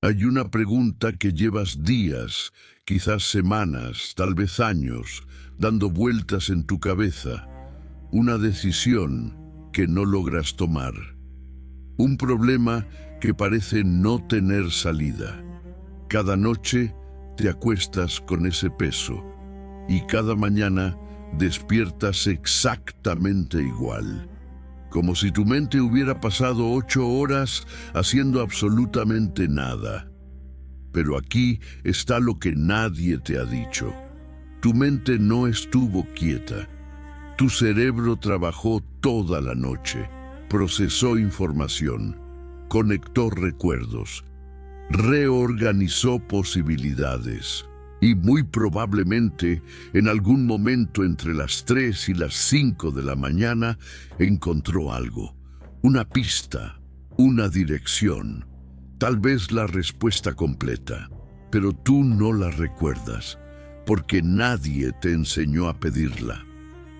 Hay una pregunta que llevas días, quizás semanas, tal vez años, dando vueltas en tu cabeza. Una decisión que no logras tomar. Un problema que parece no tener salida. Cada noche te acuestas con ese peso y cada mañana despiertas exactamente igual. Como si tu mente hubiera pasado 8 horas haciendo absolutamente nada. Pero aquí está lo que nadie te ha dicho. Tu mente no estuvo quieta. Tu cerebro trabajó toda la noche, procesó información, conectó recuerdos, reorganizó posibilidades. Y muy probablemente, en algún momento entre las 3 y las 5 de la mañana, encontró algo. Una pista, una dirección, tal vez la respuesta completa. Pero tú no la recuerdas, porque nadie te enseñó a pedirla.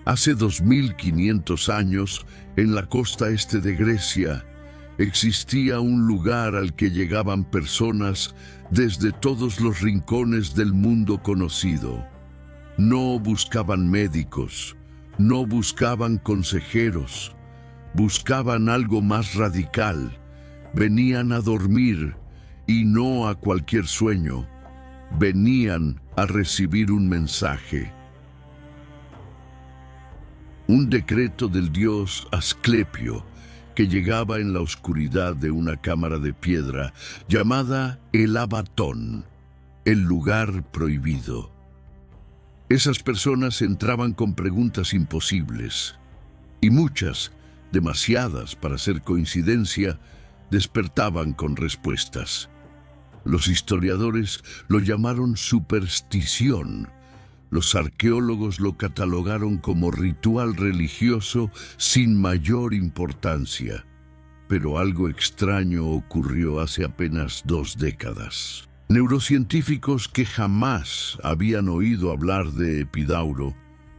Hace 2500 años, en la costa este de Grecia, existía un lugar al que llegaban personas desde todos los rincones del mundo conocido. No buscaban médicos, no buscaban consejeros, buscaban algo más radical. Venían a dormir y no a cualquier sueño. Venían a recibir un mensaje. Un decreto del dios Asclepio, que llegaba en la oscuridad de una cámara de piedra llamada el Abatón, el lugar prohibido. Esas personas entraban con preguntas imposibles, y muchas, demasiadas para ser coincidencia, despertaban con respuestas. Los historiadores lo llamaron superstición. Los arqueólogos lo catalogaron como ritual religioso sin mayor importancia. Pero algo extraño ocurrió hace apenas 2 décadas. Neurocientíficos que jamás habían oído hablar de Epidauro,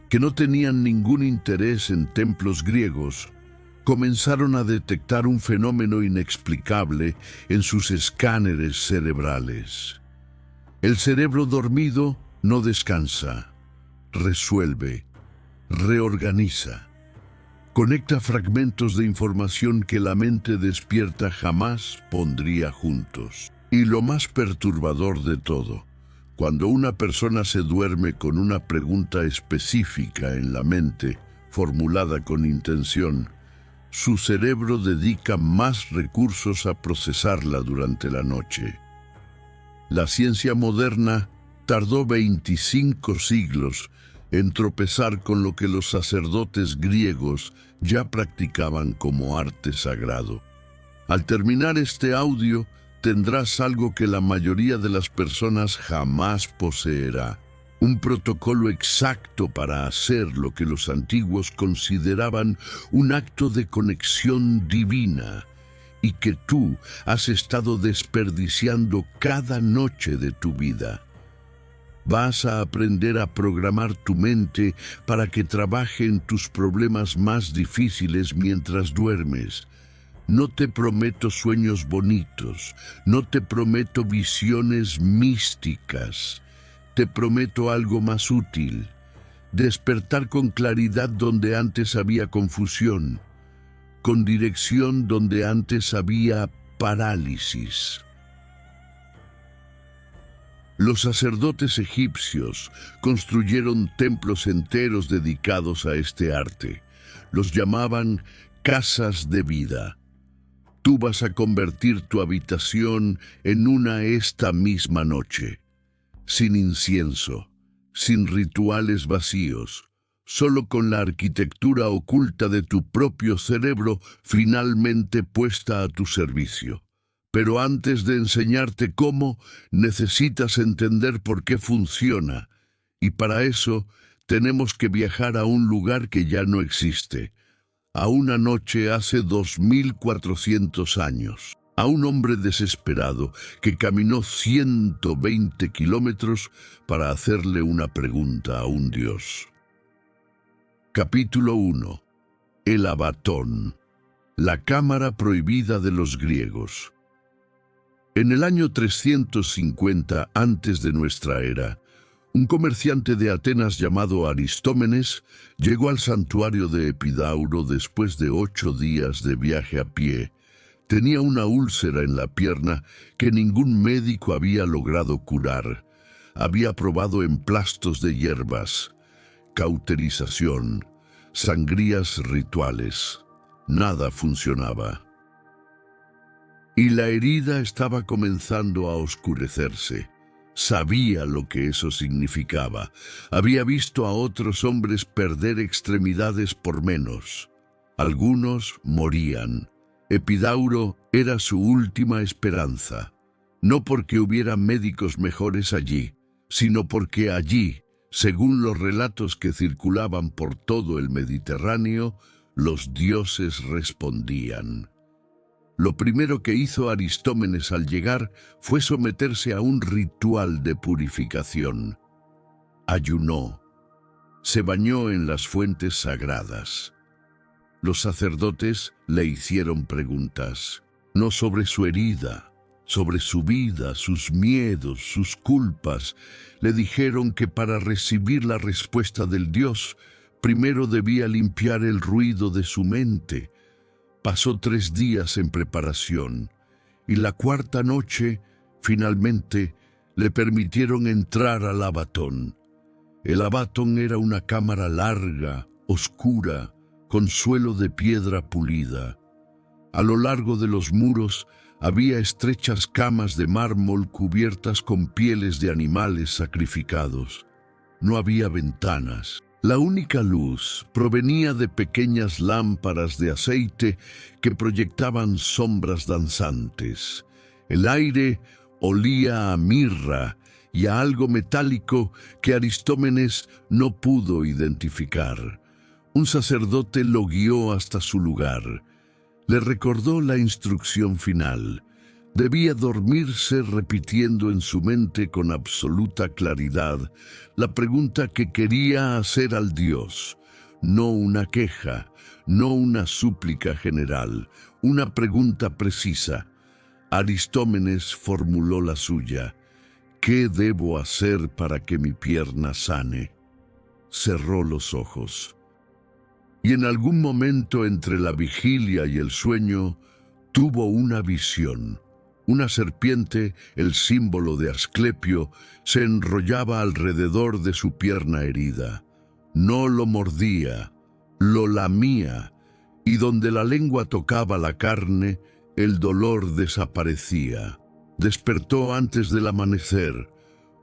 que no tenían ningún interés en templos griegos, comenzaron a detectar un fenómeno inexplicable en sus escáneres cerebrales. El cerebro dormido no descansa, resuelve, reorganiza, conecta fragmentos de información que la mente despierta jamás pondría juntos. Y lo más perturbador de todo, cuando una persona se duerme con una pregunta específica en la mente, formulada con intención, su cerebro dedica más recursos a procesarla durante la noche. La ciencia moderna tardó 25 siglos en tropezar con lo que los sacerdotes griegos ya practicaban como arte sagrado. Al terminar este audio, tendrás algo que la mayoría de las personas jamás poseerá. Un protocolo exacto para hacer lo que los antiguos consideraban un acto de conexión divina y que tú has estado desperdiciando cada noche de tu vida. Vas a aprender a programar tu mente para que trabaje en tus problemas más difíciles mientras duermes. No te prometo sueños bonitos, no te prometo visiones místicas. Te prometo algo más útil: despertar con claridad donde antes había confusión, con dirección donde antes había parálisis. Los sacerdotes egipcios construyeron templos enteros dedicados a este arte. Los llamaban casas de vida. Tú vas a convertir tu habitación en una esta misma noche. Sin incienso, sin rituales vacíos, solo con la arquitectura oculta de tu propio cerebro finalmente puesta a tu servicio. Pero antes de enseñarte cómo, necesitas entender por qué funciona. Y para eso, tenemos que viajar a un lugar que ya no existe, a una noche hace 2400 años. A un hombre desesperado que caminó 120 kilómetros para hacerle una pregunta a un dios. Capítulo 1. El Abatón, la cámara prohibida de los griegos. En el año 350 antes de nuestra era, un comerciante de Atenas llamado Aristómenes llegó al santuario de Epidauro después de 8 días de viaje a pie. Tenía una úlcera en la pierna que ningún médico había logrado curar. Había probado emplastos de hierbas, cauterización, sangrías rituales. Nada funcionaba. Y la herida estaba comenzando a oscurecerse. Sabía lo que eso significaba. Había visto a otros hombres perder extremidades por menos. Algunos morían. Epidauro era su última esperanza. No porque hubiera médicos mejores allí, sino porque allí, según los relatos que circulaban por todo el Mediterráneo, los dioses respondían. Lo primero que hizo Aristómenes al llegar fue someterse a un ritual de purificación. Ayunó. Se bañó en las fuentes sagradas. Los sacerdotes le hicieron preguntas, no sobre su herida, sobre su vida, sus miedos, sus culpas. Le dijeron que para recibir la respuesta del Dios, primero debía limpiar el ruido de su mente. Pasó 3 días en preparación, y la 4ª noche, finalmente, le permitieron entrar al Abatón. El Abatón era una cámara larga, oscura, con suelo de piedra pulida. A lo largo de los muros había estrechas camas de mármol cubiertas con pieles de animales sacrificados. No había ventanas. La única luz provenía de pequeñas lámparas de aceite que proyectaban sombras danzantes. El aire olía a mirra y a algo metálico que Aristómenes no pudo identificar. Un sacerdote lo guió hasta su lugar. Le recordó la instrucción final. Debía dormirse repitiendo en su mente con absoluta claridad la pregunta que quería hacer al Dios. No una queja, no una súplica general, una pregunta precisa. Aristómenes formuló la suya. ¿Qué debo hacer para que mi pierna sane? Cerró los ojos. Y en algún momento entre la vigilia y el sueño, tuvo una visión. Una serpiente, el símbolo de Asclepio, se enrollaba alrededor de su pierna herida. No lo mordía, lo lamía, y donde la lengua tocaba la carne, el dolor desaparecía. Despertó antes del amanecer.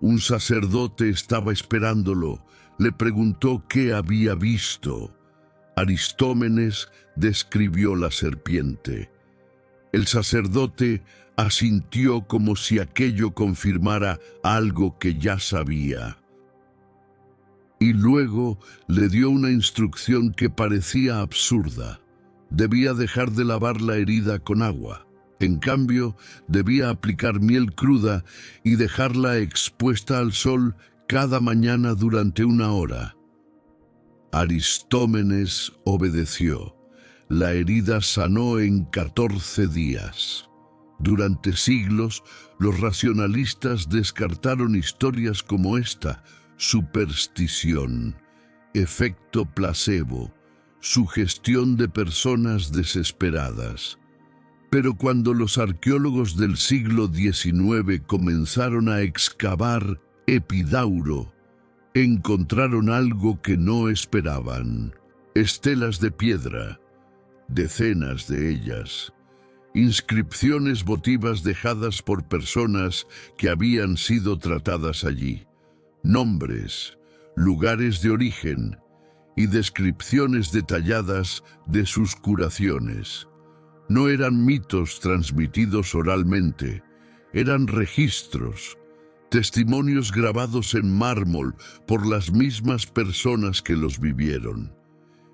Un sacerdote estaba esperándolo. Le preguntó qué había visto. Aristómenes describió la serpiente. El sacerdote asintió como si aquello confirmara algo que ya sabía. Y luego le dio una instrucción que parecía absurda. Debía dejar de lavar la herida con agua. En cambio, debía aplicar miel cruda y dejarla expuesta al sol cada mañana durante 1 hora. Aristómenes obedeció. La herida sanó en 14 días. Durante siglos, los racionalistas descartaron historias como esta: superstición, efecto placebo, sugestión de personas desesperadas. Pero cuando los arqueólogos del siglo XIX comenzaron a excavar Epidauro, encontraron algo que no esperaban: estelas de piedra, decenas de ellas, inscripciones votivas dejadas por personas que habían sido tratadas allí, nombres, lugares de origen y descripciones detalladas de sus curaciones. No eran mitos transmitidos oralmente, eran registros, testimonios grabados en mármol por las mismas personas que los vivieron.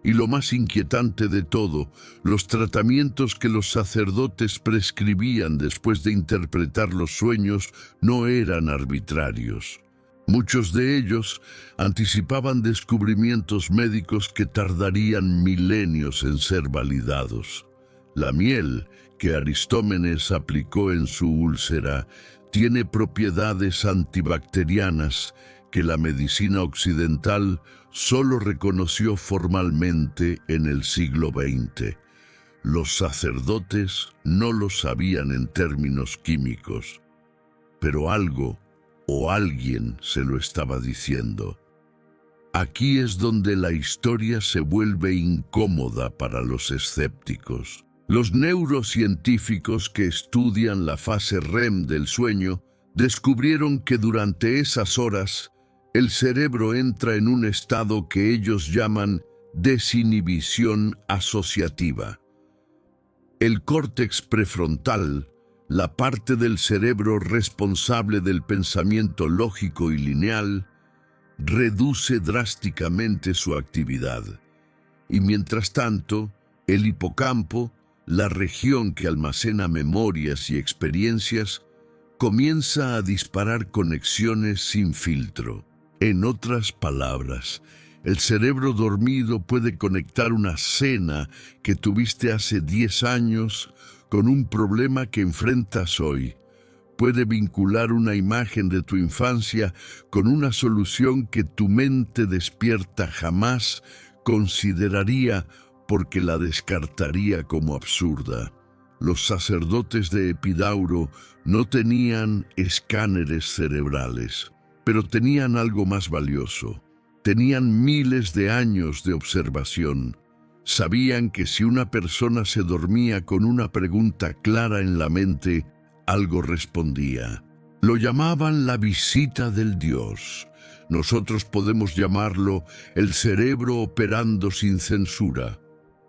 Y lo más inquietante de todo, los tratamientos que los sacerdotes prescribían después de interpretar los sueños no eran arbitrarios. Muchos de ellos anticipaban descubrimientos médicos que tardarían milenios en ser validados. La miel, que Aristómenes aplicó en su úlcera tiene propiedades antibacterianas que la medicina occidental solo reconoció formalmente en el siglo XX. Los sacerdotes no lo sabían en términos químicos, pero algo o alguien se lo estaba diciendo. Aquí es donde la historia se vuelve incómoda para los escépticos. Los neurocientíficos que estudian la fase REM del sueño descubrieron que durante esas horas el cerebro entra en un estado que ellos llaman desinhibición asociativa. El córtex prefrontal, la parte del cerebro responsable del pensamiento lógico y lineal, reduce drásticamente su actividad. Y mientras tanto, el hipocampo, la región que almacena memorias y experiencias, comienza a disparar conexiones sin filtro. En otras palabras, el cerebro dormido puede conectar una cena que tuviste hace 10 años con un problema que enfrentas hoy. Puede vincular una imagen de tu infancia con una solución que tu mente despierta jamás consideraría porque la descartaría como absurda. Los sacerdotes de Epidauro no tenían escáneres cerebrales, pero tenían algo más valioso. Tenían miles de años de observación. Sabían que si una persona se dormía con una pregunta clara en la mente, algo respondía. Lo llamaban la visita del Dios. Nosotros podemos llamarlo el cerebro operando sin censura.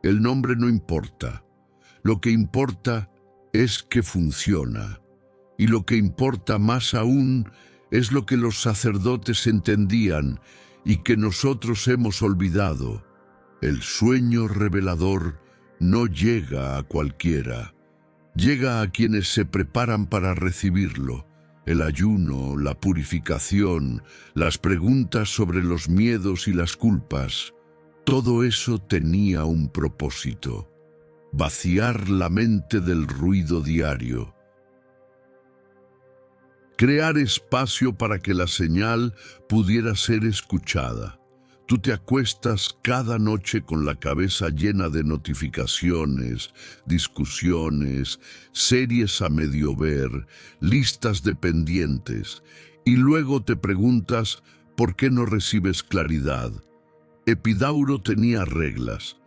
El nombre no importa. Lo que importa es que funciona. Y lo que importa más aún es lo que los sacerdotes entendían y que nosotros hemos olvidado. El sueño revelador no llega a cualquiera. Llega a quienes se preparan para recibirlo. El ayuno, la purificación, las preguntas sobre los miedos y las culpas. Todo eso tenía un propósito: vaciar la mente del ruido diario. Crear espacio para que la señal pudiera ser escuchada. Tú te acuestas cada noche con la cabeza llena de notificaciones, discusiones, series a medio ver, listas de pendientes, y luego te preguntas ¿por qué no recibes claridad? Epidauro tenía reglas.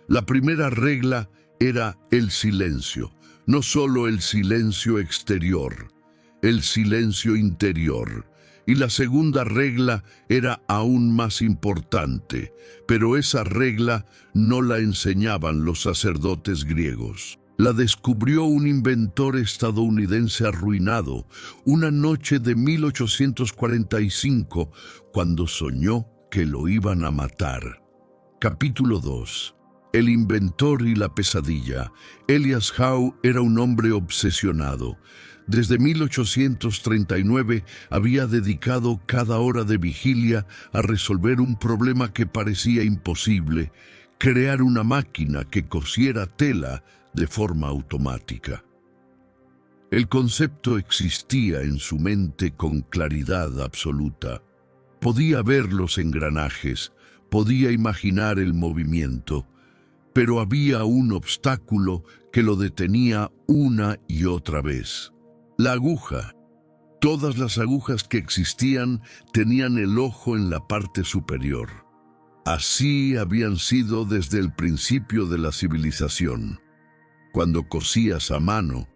La primera regla era el silencio, no solo el silencio exterior, el silencio interior. Y la segunda regla era aún más importante, pero esa regla no la enseñaban los sacerdotes griegos. La descubrió un inventor estadounidense arruinado una noche de 1845, cuando soñó que lo iban a matar. Capítulo 2. El inventor y la pesadilla. Elias Howe era un hombre obsesionado. Desde 1839 había dedicado cada hora de vigilia a resolver un problema que parecía imposible: crear una máquina que cosiera tela de forma automática. El concepto existía en su mente con claridad absoluta. Podía ver los engranajes, podía imaginar el movimiento, pero había un obstáculo que lo detenía una y otra vez: la aguja. Todas las agujas que existían tenían el ojo en la parte superior. Así habían sido desde el principio de la civilización. Cuando cosías a mano,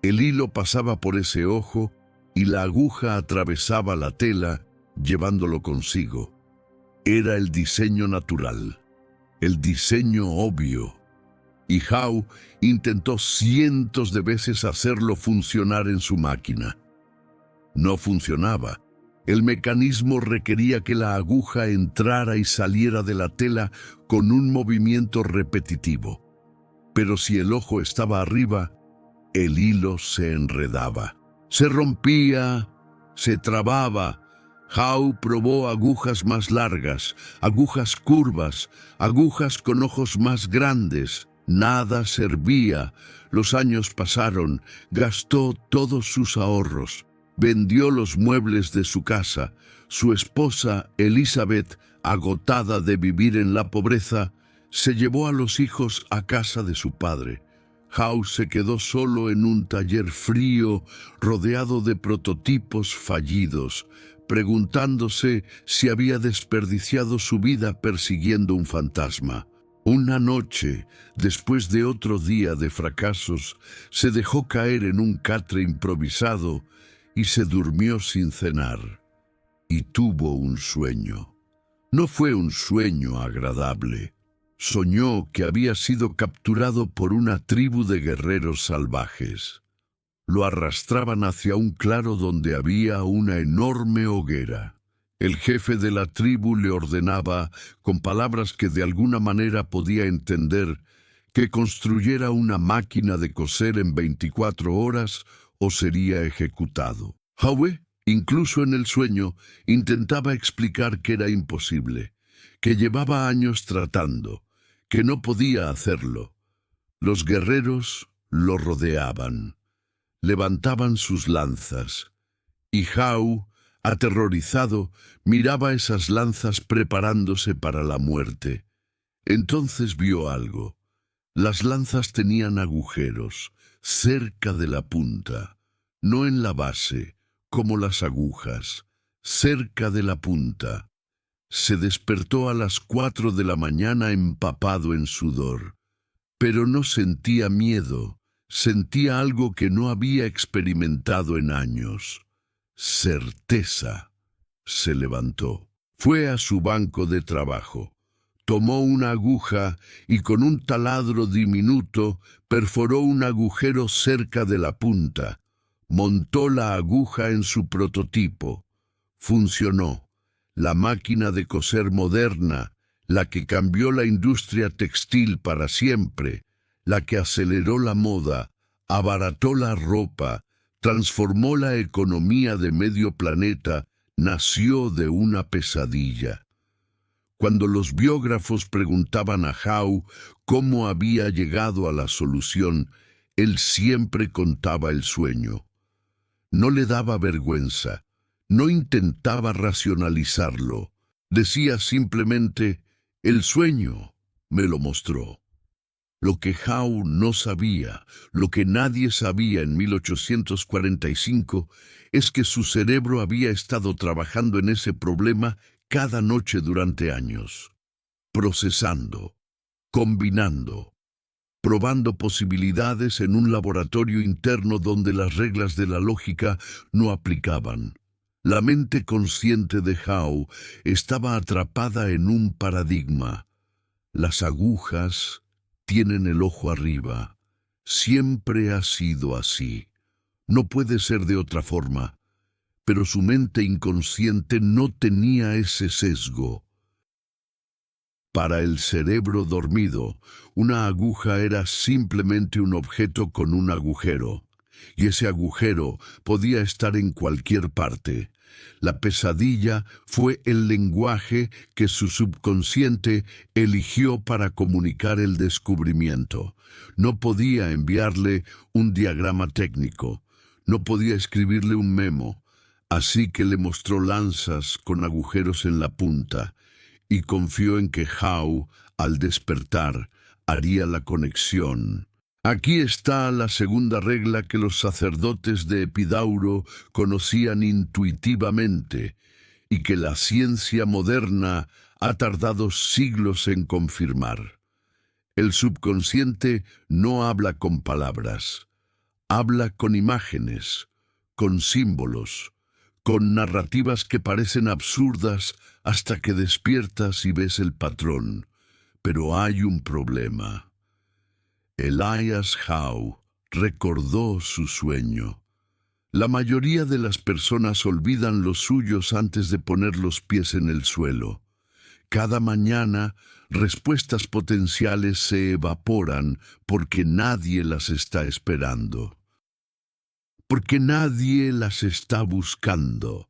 el hilo pasaba por ese ojo y la aguja atravesaba la tela, llevándolo consigo. Era el diseño natural, el diseño obvio. Y Howe intentó cientos de veces hacerlo funcionar en su máquina. No funcionaba. El mecanismo requería que la aguja entrara y saliera de la tela con un movimiento repetitivo. Pero si el ojo estaba arriba, el hilo se enredaba, se rompía, se trababa. Howe probó agujas más largas, agujas curvas, agujas con ojos más grandes. Nada servía. Los años pasaron, gastó todos sus ahorros, vendió los muebles de su casa. Su esposa, Elizabeth, agotada de vivir en la pobreza, se llevó a los hijos a casa de su padre. Howe se quedó solo en un taller frío, rodeado de prototipos fallidos, preguntándose si había desperdiciado su vida persiguiendo un fantasma. Una noche, después de otro día de fracasos, se dejó caer en un catre improvisado y se durmió sin cenar. Y tuvo un sueño. No fue un sueño agradable. Soñó que había sido capturado por una tribu de guerreros salvajes. Lo arrastraban hacia un claro donde había una enorme hoguera. El jefe de la tribu le ordenaba, con palabras que de alguna manera podía entender, que construyera una máquina de coser en 24 horas o sería ejecutado. Howe, incluso en el sueño, intentaba explicar que era imposible, que llevaba años tratando, que no podía hacerlo. Los guerreros lo rodeaban, levantaban sus lanzas, y Howe, aterrorizado, miraba esas lanzas preparándose para la muerte. Entonces vio algo. Las lanzas tenían agujeros, cerca de la punta, no en la base, como las agujas, cerca de la punta. Se despertó a las 4 de la mañana empapado en sudor, pero no sentía miedo, sentía algo que no había experimentado en años. Certeza. Se levantó. Fue a su banco de trabajo. Tomó una aguja y con un taladro diminuto perforó un agujero cerca de la punta. Montó la aguja en su prototipo. Funcionó. La máquina de coser moderna, la que cambió la industria textil para siempre, la que aceleró la moda, abarató la ropa, transformó la economía de medio planeta, nació de una pesadilla. Cuando los biógrafos preguntaban a Howe cómo había llegado a la solución, él siempre contaba el sueño. No le daba vergüenza, no intentaba racionalizarlo. Decía simplemente, el sueño me lo mostró. Lo que Howe no sabía, lo que nadie sabía en 1845, es que su cerebro había estado trabajando en ese problema cada noche durante años, procesando, combinando, probando posibilidades en un laboratorio interno donde las reglas de la lógica no aplicaban. La mente consciente de Howe estaba atrapada en un paradigma. Las agujas tienen el ojo arriba. Siempre ha sido así. No puede ser de otra forma. Pero su mente inconsciente no tenía ese sesgo. Para el cerebro dormido, una aguja era simplemente un objeto con un agujero, y ese agujero podía estar en cualquier parte. La pesadilla fue el lenguaje que su subconsciente eligió para comunicar el descubrimiento. No podía enviarle un diagrama técnico, no podía escribirle un memo, así que le mostró lanzas con agujeros en la punta, y confió en que Howe, al despertar, haría la conexión. Aquí está la segunda regla que los sacerdotes de Epidauro conocían intuitivamente y que la ciencia moderna ha tardado siglos en confirmar. El subconsciente no habla con palabras, habla con imágenes, con símbolos, con narrativas que parecen absurdas hasta que despiertas y ves el patrón. Pero hay un problema. Elias Howe recordó su sueño. La mayoría de las personas olvidan los suyos antes de poner los pies en el suelo. Cada mañana, respuestas potenciales se evaporan porque nadie las está esperando. Porque nadie las está buscando.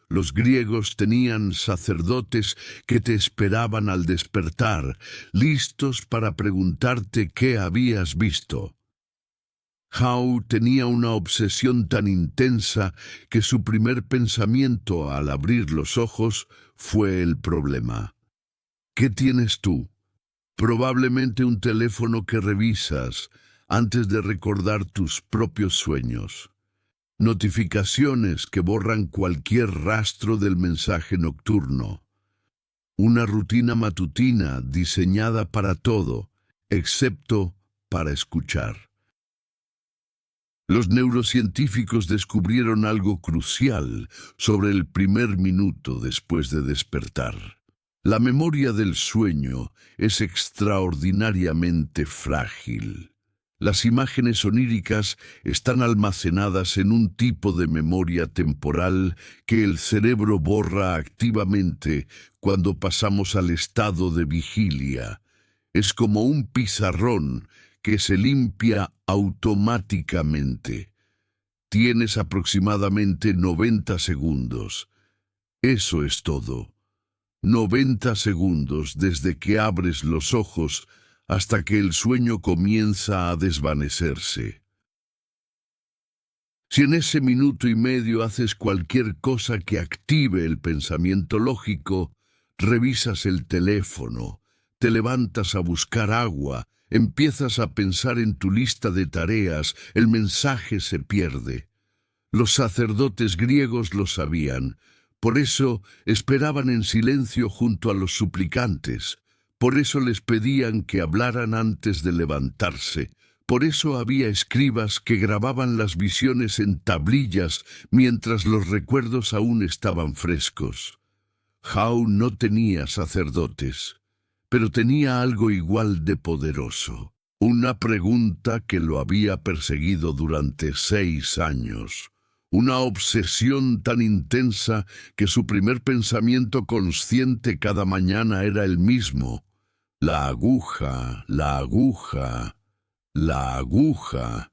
Los griegos tenían sacerdotes que te esperaban al despertar, listos para preguntarte qué habías visto. Howe tenía una obsesión tan intensa que su primer pensamiento al abrir los ojos fue el problema. ¿Qué tienes tú? Probablemente un teléfono que revisas antes de recordar tus propios sueños. Notificaciones que borran cualquier rastro del mensaje nocturno. Una rutina matutina diseñada para todo, excepto para escuchar. Los neurocientíficos descubrieron algo crucial sobre el primer minuto después de despertar. La memoria del sueño es extraordinariamente frágil. Las imágenes oníricas están almacenadas en un tipo de memoria temporal que el cerebro borra activamente cuando pasamos al estado de vigilia. Es como un pizarrón que se limpia automáticamente. Tienes aproximadamente 90 segundos. Eso es todo. 90 segundos desde que abres los ojos hasta que el sueño comienza a desvanecerse. Si en ese minuto y medio haces cualquier cosa que active el pensamiento lógico, revisas el teléfono, te levantas a buscar agua, empiezas a pensar en tu lista de tareas, el mensaje se pierde. Los sacerdotes griegos lo sabían. Por eso esperaban en silencio junto a los suplicantes. Por eso les pedían que hablaran antes de levantarse. Por eso había escribas que grababan las visiones en tablillas mientras los recuerdos aún estaban frescos. Howe no tenía sacerdotes, pero tenía algo igual de poderoso. Una pregunta que lo había perseguido durante 6 años. Una obsesión tan intensa que su primer pensamiento consciente cada mañana era el mismo. La aguja, la aguja, la aguja.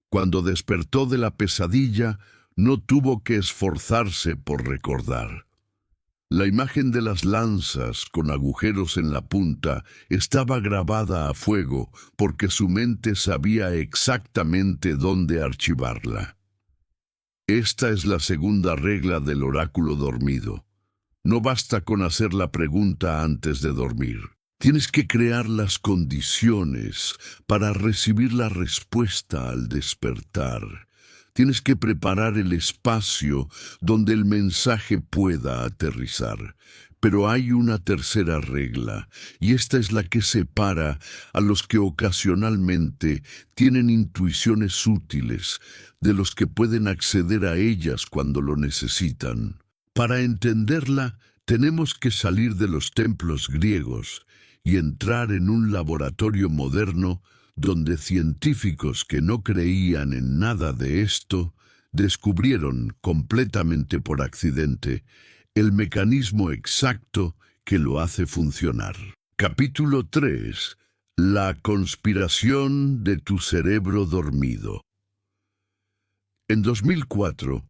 Cuando despertó de la pesadilla, no tuvo que esforzarse por recordar. La imagen de las lanzas con agujeros en la punta estaba grabada a fuego porque su mente sabía exactamente dónde archivarla. Esta es la segunda regla del oráculo dormido. No basta con hacer la pregunta antes de dormir. Tienes que crear las condiciones para recibir la respuesta al despertar. Tienes que preparar el espacio donde el mensaje pueda aterrizar. Pero hay una tercera regla, y esta es la que separa a los que ocasionalmente tienen intuiciones útiles de los que pueden acceder a ellas cuando lo necesitan. Para entenderla, tenemos que salir de los templos griegos y entrar en un laboratorio moderno donde científicos que no creían en nada de esto descubrieron completamente por accidente el mecanismo exacto que lo hace funcionar. Capítulo 3. La conspiración de tu cerebro dormido. En 2004,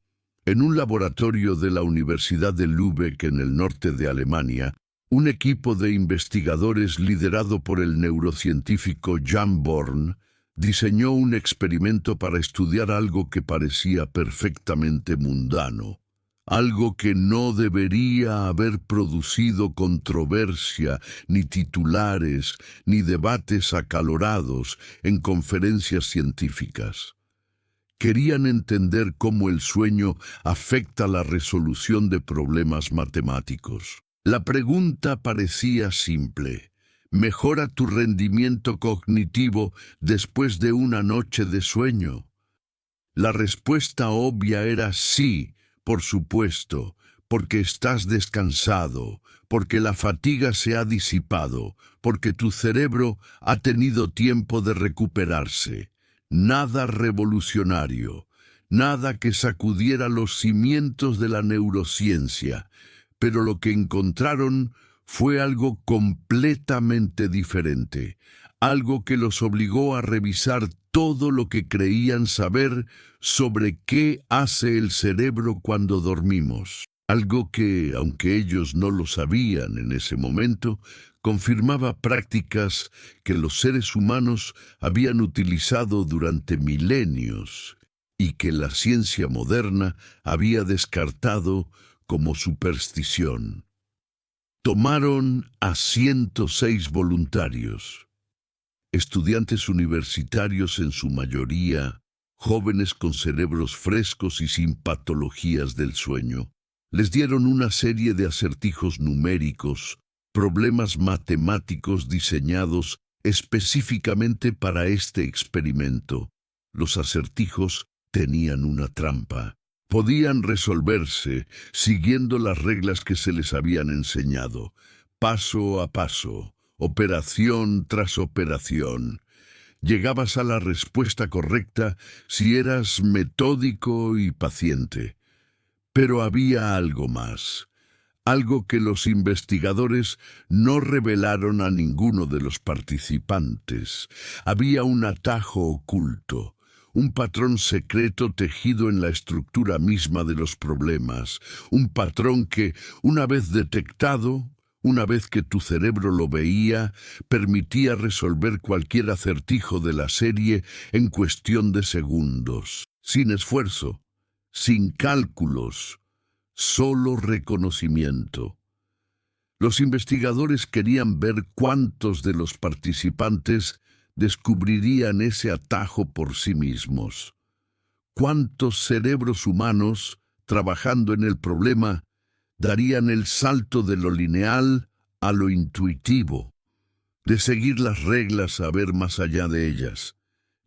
en un laboratorio de la Universidad de Lübeck en el norte de Alemania, un equipo de investigadores liderado por el neurocientífico Jan Born diseñó un experimento para estudiar algo que parecía perfectamente mundano, algo que no debería haber producido controversia, ni titulares, ni debates acalorados en conferencias científicas. Querían entender cómo el sueño afecta la resolución de problemas matemáticos. La pregunta parecía simple. ¿Mejora tu rendimiento cognitivo después de una noche de sueño? La respuesta obvia era sí, por supuesto, porque estás descansado, porque la fatiga se ha disipado, porque tu cerebro ha tenido tiempo de recuperarse. Nada revolucionario, nada que sacudiera los cimientos de la neurociencia, pero lo que encontraron fue algo completamente diferente, algo que los obligó a revisar todo lo que creían saber sobre qué hace el cerebro cuando dormimos. algo que, aunque ellos no lo sabían en ese momento, confirmaba prácticas que los seres humanos habían utilizado durante milenios y que la ciencia moderna había descartado como superstición. Tomaron a 106 voluntarios, estudiantes universitarios en su mayoría, jóvenes con cerebros frescos y sin patologías del sueño. Les dieron una serie de acertijos numéricos, problemas matemáticos diseñados específicamente para este experimento. Los acertijos tenían una trampa. Podían resolverse siguiendo las reglas que se les habían enseñado, paso a paso, operación tras operación. Llegabas a la respuesta correcta si eras metódico y paciente. Pero había algo más, algo que los investigadores no revelaron a ninguno de los participantes. Había un atajo oculto, un patrón secreto tejido en la estructura misma de los problemas, un patrón que, una vez detectado, una vez que tu cerebro lo veía, permitía resolver cualquier acertijo de la serie en cuestión de segundos, sin esfuerzo, sin cálculos, solo reconocimiento. Los investigadores querían ver cuántos de los participantes descubrirían ese atajo por sí mismos. ¿Cuántos cerebros humanos, trabajando en el problema, darían el salto de lo lineal a lo intuitivo, de seguir las reglas a ver más allá de ellas?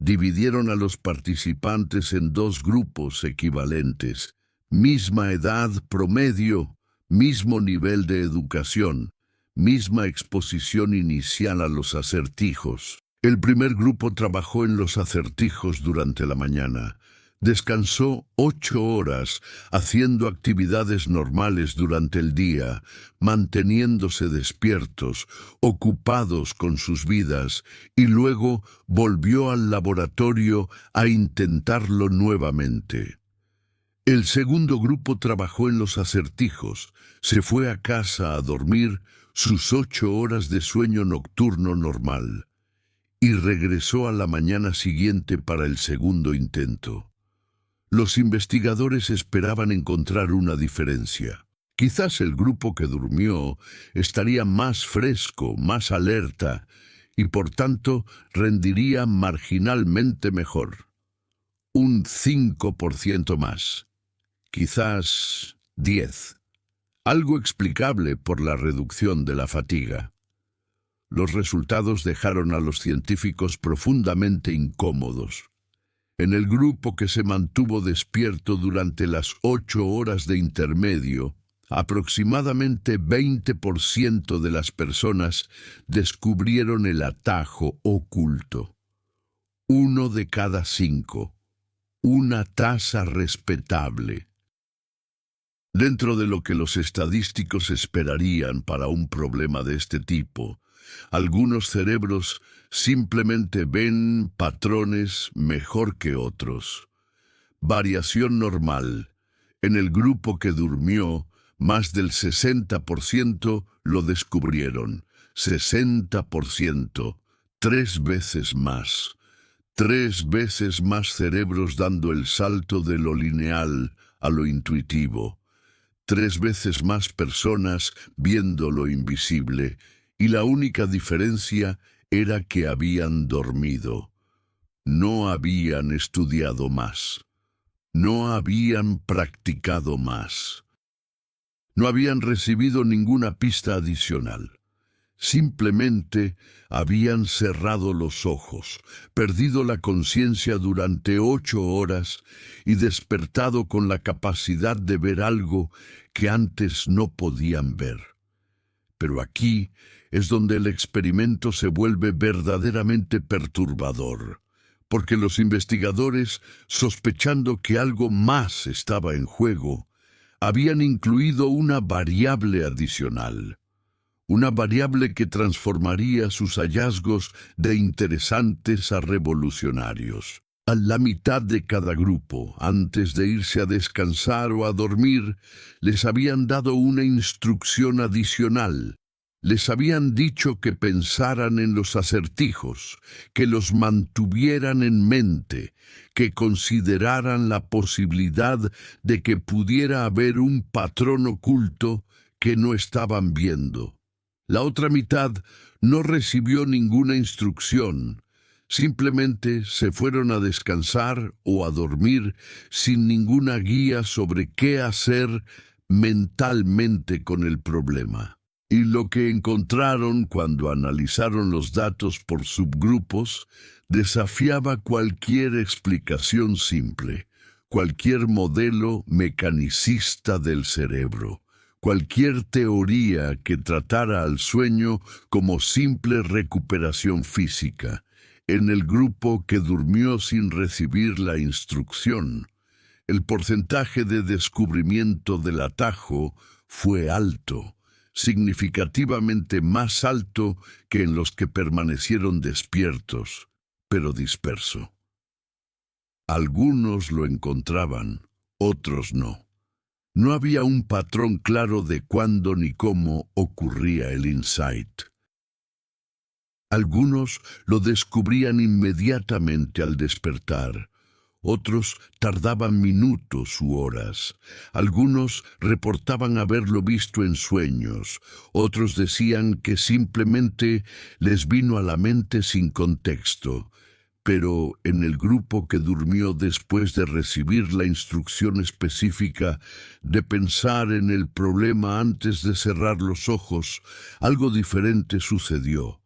Dividieron a los participantes en dos grupos equivalentes, misma edad promedio, mismo nivel de educación, misma exposición inicial a los acertijos. El primer grupo trabajó en los acertijos durante la mañana. Descansó 8 horas haciendo actividades normales durante el día, manteniéndose despiertos, ocupados con sus vidas, y luego volvió al laboratorio a intentarlo nuevamente. El segundo grupo trabajó en los acertijos, se fue a casa a dormir sus 8 horas de sueño nocturno normal, y regresó a la mañana siguiente para el segundo intento. Los investigadores esperaban encontrar una diferencia. Quizás el grupo que durmió estaría más fresco, más alerta, y por tanto rendiría marginalmente mejor. Un 5% más. Quizás 10. Algo explicable por la reducción de la fatiga. Los resultados dejaron a los científicos profundamente incómodos. En el grupo que se mantuvo despierto durante las 8 horas de intermedio, aproximadamente 20% de las personas descubrieron el atajo oculto. 1 de cada 5. Una tasa respetable. Dentro de lo que los estadísticos esperarían para un problema de este tipo, algunos cerebros simplemente ven patrones mejor que otros. Variación normal. En el grupo que durmió, más del 60% lo descubrieron. 60%. 3 veces más. 3 veces más cerebros dando el salto de lo lineal a lo intuitivo. 3 veces más personas viendo lo invisible. Y la única diferencia era que habían dormido. No habían estudiado más. No habían practicado más. No habían recibido ninguna pista adicional. Simplemente habían cerrado los ojos, perdido la conciencia durante 8 horas y despertado con la capacidad de ver algo que antes no podían ver. Pero aquí es donde el experimento se vuelve verdaderamente perturbador, porque los investigadores, sospechando que algo más estaba en juego, habían incluido una variable adicional, una variable que transformaría sus hallazgos de interesantes a revolucionarios. A la mitad de cada grupo, antes de irse a descansar o a dormir, les habían dado una instrucción adicional. Les habían dicho que pensaran en los acertijos, que los mantuvieran en mente, que consideraran la posibilidad de que pudiera haber un patrón oculto que no estaban viendo. La otra mitad no recibió ninguna instrucción. Simplemente se fueron a descansar o a dormir sin ninguna guía sobre qué hacer mentalmente con el problema. Y lo que encontraron cuando analizaron los datos por subgrupos desafiaba cualquier explicación simple, cualquier modelo mecanicista del cerebro, cualquier teoría que tratara al sueño como simple recuperación física. En el grupo que durmió sin recibir la instrucción, el porcentaje de descubrimiento del atajo fue alto, significativamente más alto que en los que permanecieron despiertos, pero disperso. Algunos lo encontraban, otros no. No había un patrón claro de cuándo ni cómo ocurría el insight. Algunos lo descubrían inmediatamente al despertar. Otros tardaban minutos u horas. Algunos reportaban haberlo visto en sueños. Otros decían que simplemente les vino a la mente sin contexto. Pero en el grupo que durmió después de recibir la instrucción específica de pensar en el problema antes de cerrar los ojos, algo diferente sucedió.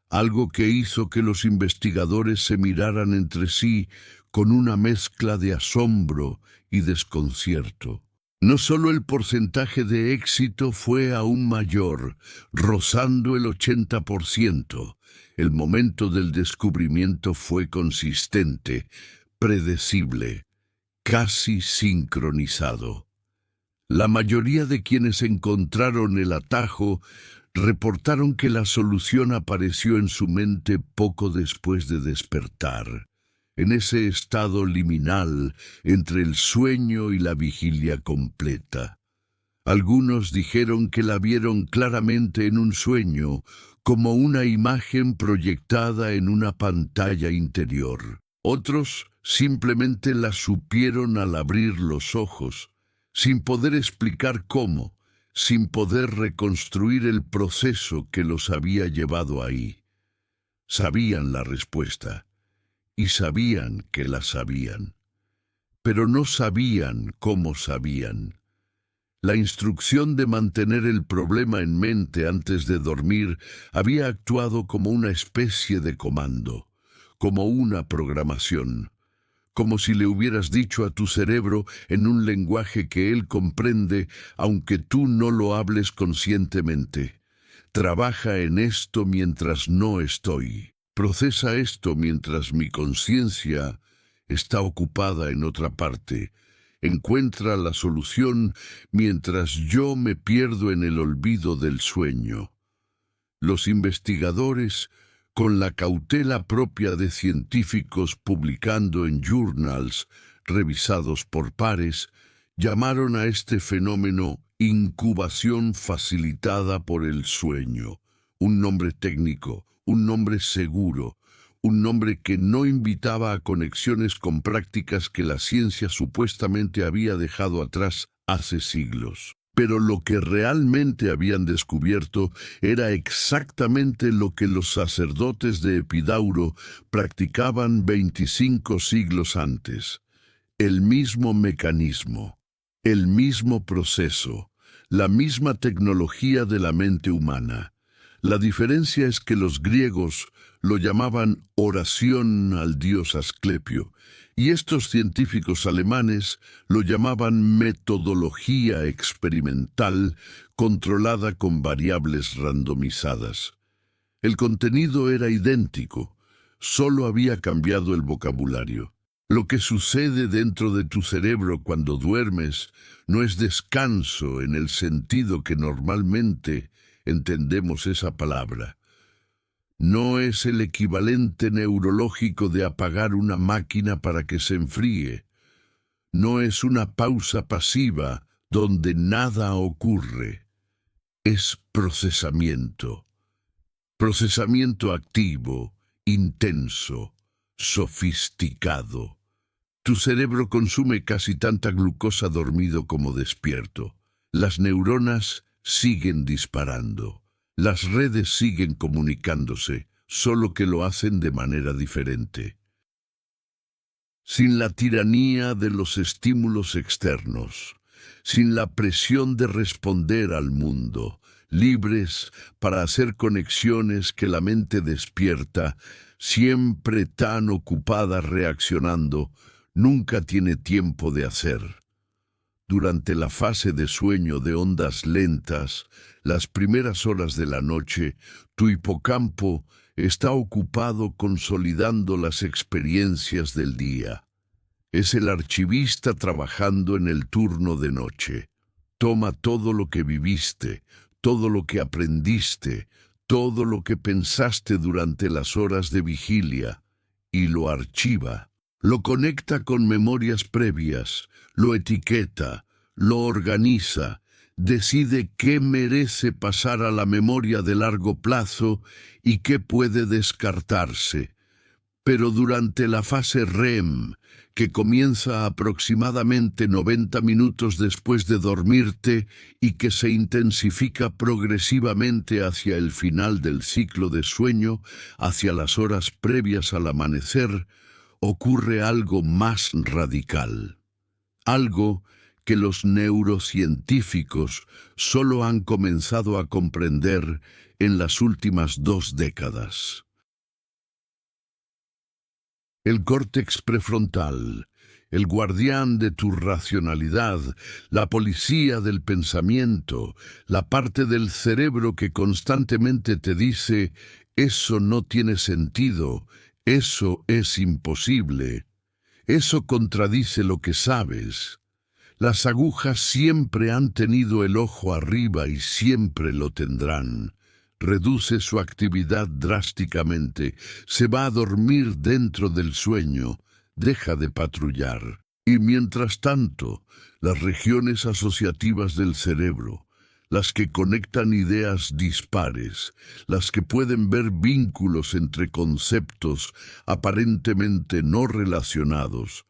Algo que hizo que los investigadores se miraran entre sí con una mezcla de asombro y desconcierto. No solo el porcentaje de éxito fue aún mayor, rozando el 80%. El momento del descubrimiento fue consistente, predecible, casi sincronizado. La mayoría de quienes encontraron el atajo reportaron que la solución apareció en su mente poco después de despertar, en ese estado liminal entre el sueño y la vigilia completa. Algunos dijeron que la vieron claramente en un sueño, como una imagen proyectada en una pantalla interior. Otros simplemente la supieron al abrir los ojos, sin poder explicar cómo, sin poder reconstruir el proceso que los había llevado ahí. Sabían la respuesta, y sabían que la sabían, pero no sabían cómo sabían. La instrucción de mantener el problema en mente antes de dormir había actuado como una especie de comando, como una programación, como si le hubieras dicho a tu cerebro en un lenguaje que él comprende, aunque tú no lo hables conscientemente. Trabaja en esto mientras no estoy. Procesa esto mientras mi conciencia está ocupada en otra parte. Encuentra la solución mientras yo me pierdo en el olvido del sueño. Los investigadores, con la cautela propia de científicos publicando en journals revisados por pares, llamaron a este fenómeno incubación facilitada por el sueño, un nombre técnico, un nombre seguro, un nombre que no invitaba a conexiones con prácticas que la ciencia supuestamente había dejado atrás hace siglos. Pero lo que realmente habían descubierto era exactamente lo que los sacerdotes de Epidauro practicaban 25 siglos antes. El mismo mecanismo, el mismo proceso, la misma tecnología de la mente humana. La diferencia es que los griegos lo llamaban oración al dios Asclepio, y estos científicos alemanes lo llamaban metodología experimental controlada con variables randomizadas. El contenido era idéntico, solo había cambiado el vocabulario. Lo que sucede dentro de tu cerebro cuando duermes no es descanso en el sentido que normalmente entendemos esa palabra. No es el equivalente neurológico de apagar una máquina para que se enfríe. No es una pausa pasiva donde nada ocurre. Es procesamiento. Procesamiento activo, intenso, sofisticado. Tu cerebro consume casi tanta glucosa dormido como despierto. Las neuronas siguen disparando. Las redes siguen comunicándose, solo que lo hacen de manera diferente. Sin la tiranía de los estímulos externos, sin la presión de responder al mundo, libres para hacer conexiones que la mente despierta, siempre tan ocupada reaccionando, nunca tiene tiempo de hacer. Durante la fase de sueño de ondas lentas, las primeras horas de la noche, tu hipocampo está ocupado consolidando las experiencias del día. Es el archivista trabajando en el turno de noche. Toma todo lo que viviste, todo lo que aprendiste, todo lo que pensaste durante las horas de vigilia, y lo archiva. Lo conecta con memorias previas, lo etiqueta, lo organiza, decide qué merece pasar a la memoria de largo plazo y qué puede descartarse. Pero durante la fase REM, que comienza aproximadamente 90 minutos después de dormirte y que se intensifica progresivamente hacia el final del ciclo de sueño, hacia las horas previas al amanecer, ocurre algo más radical. Algo que los neurocientíficos solo han comenzado a comprender en las últimas 2 décadas. El córtex prefrontal, el guardián de tu racionalidad, la policía del pensamiento, la parte del cerebro que constantemente te dice «eso no tiene sentido», «eso es imposible», «eso contradice lo que sabes». Las agujas siempre han tenido el ojo arriba y siempre lo tendrán. Reduce su actividad drásticamente, se va a dormir dentro del sueño, deja de patrullar. Y mientras tanto, las regiones asociativas del cerebro, las que conectan ideas dispares, las que pueden ver vínculos entre conceptos aparentemente no relacionados,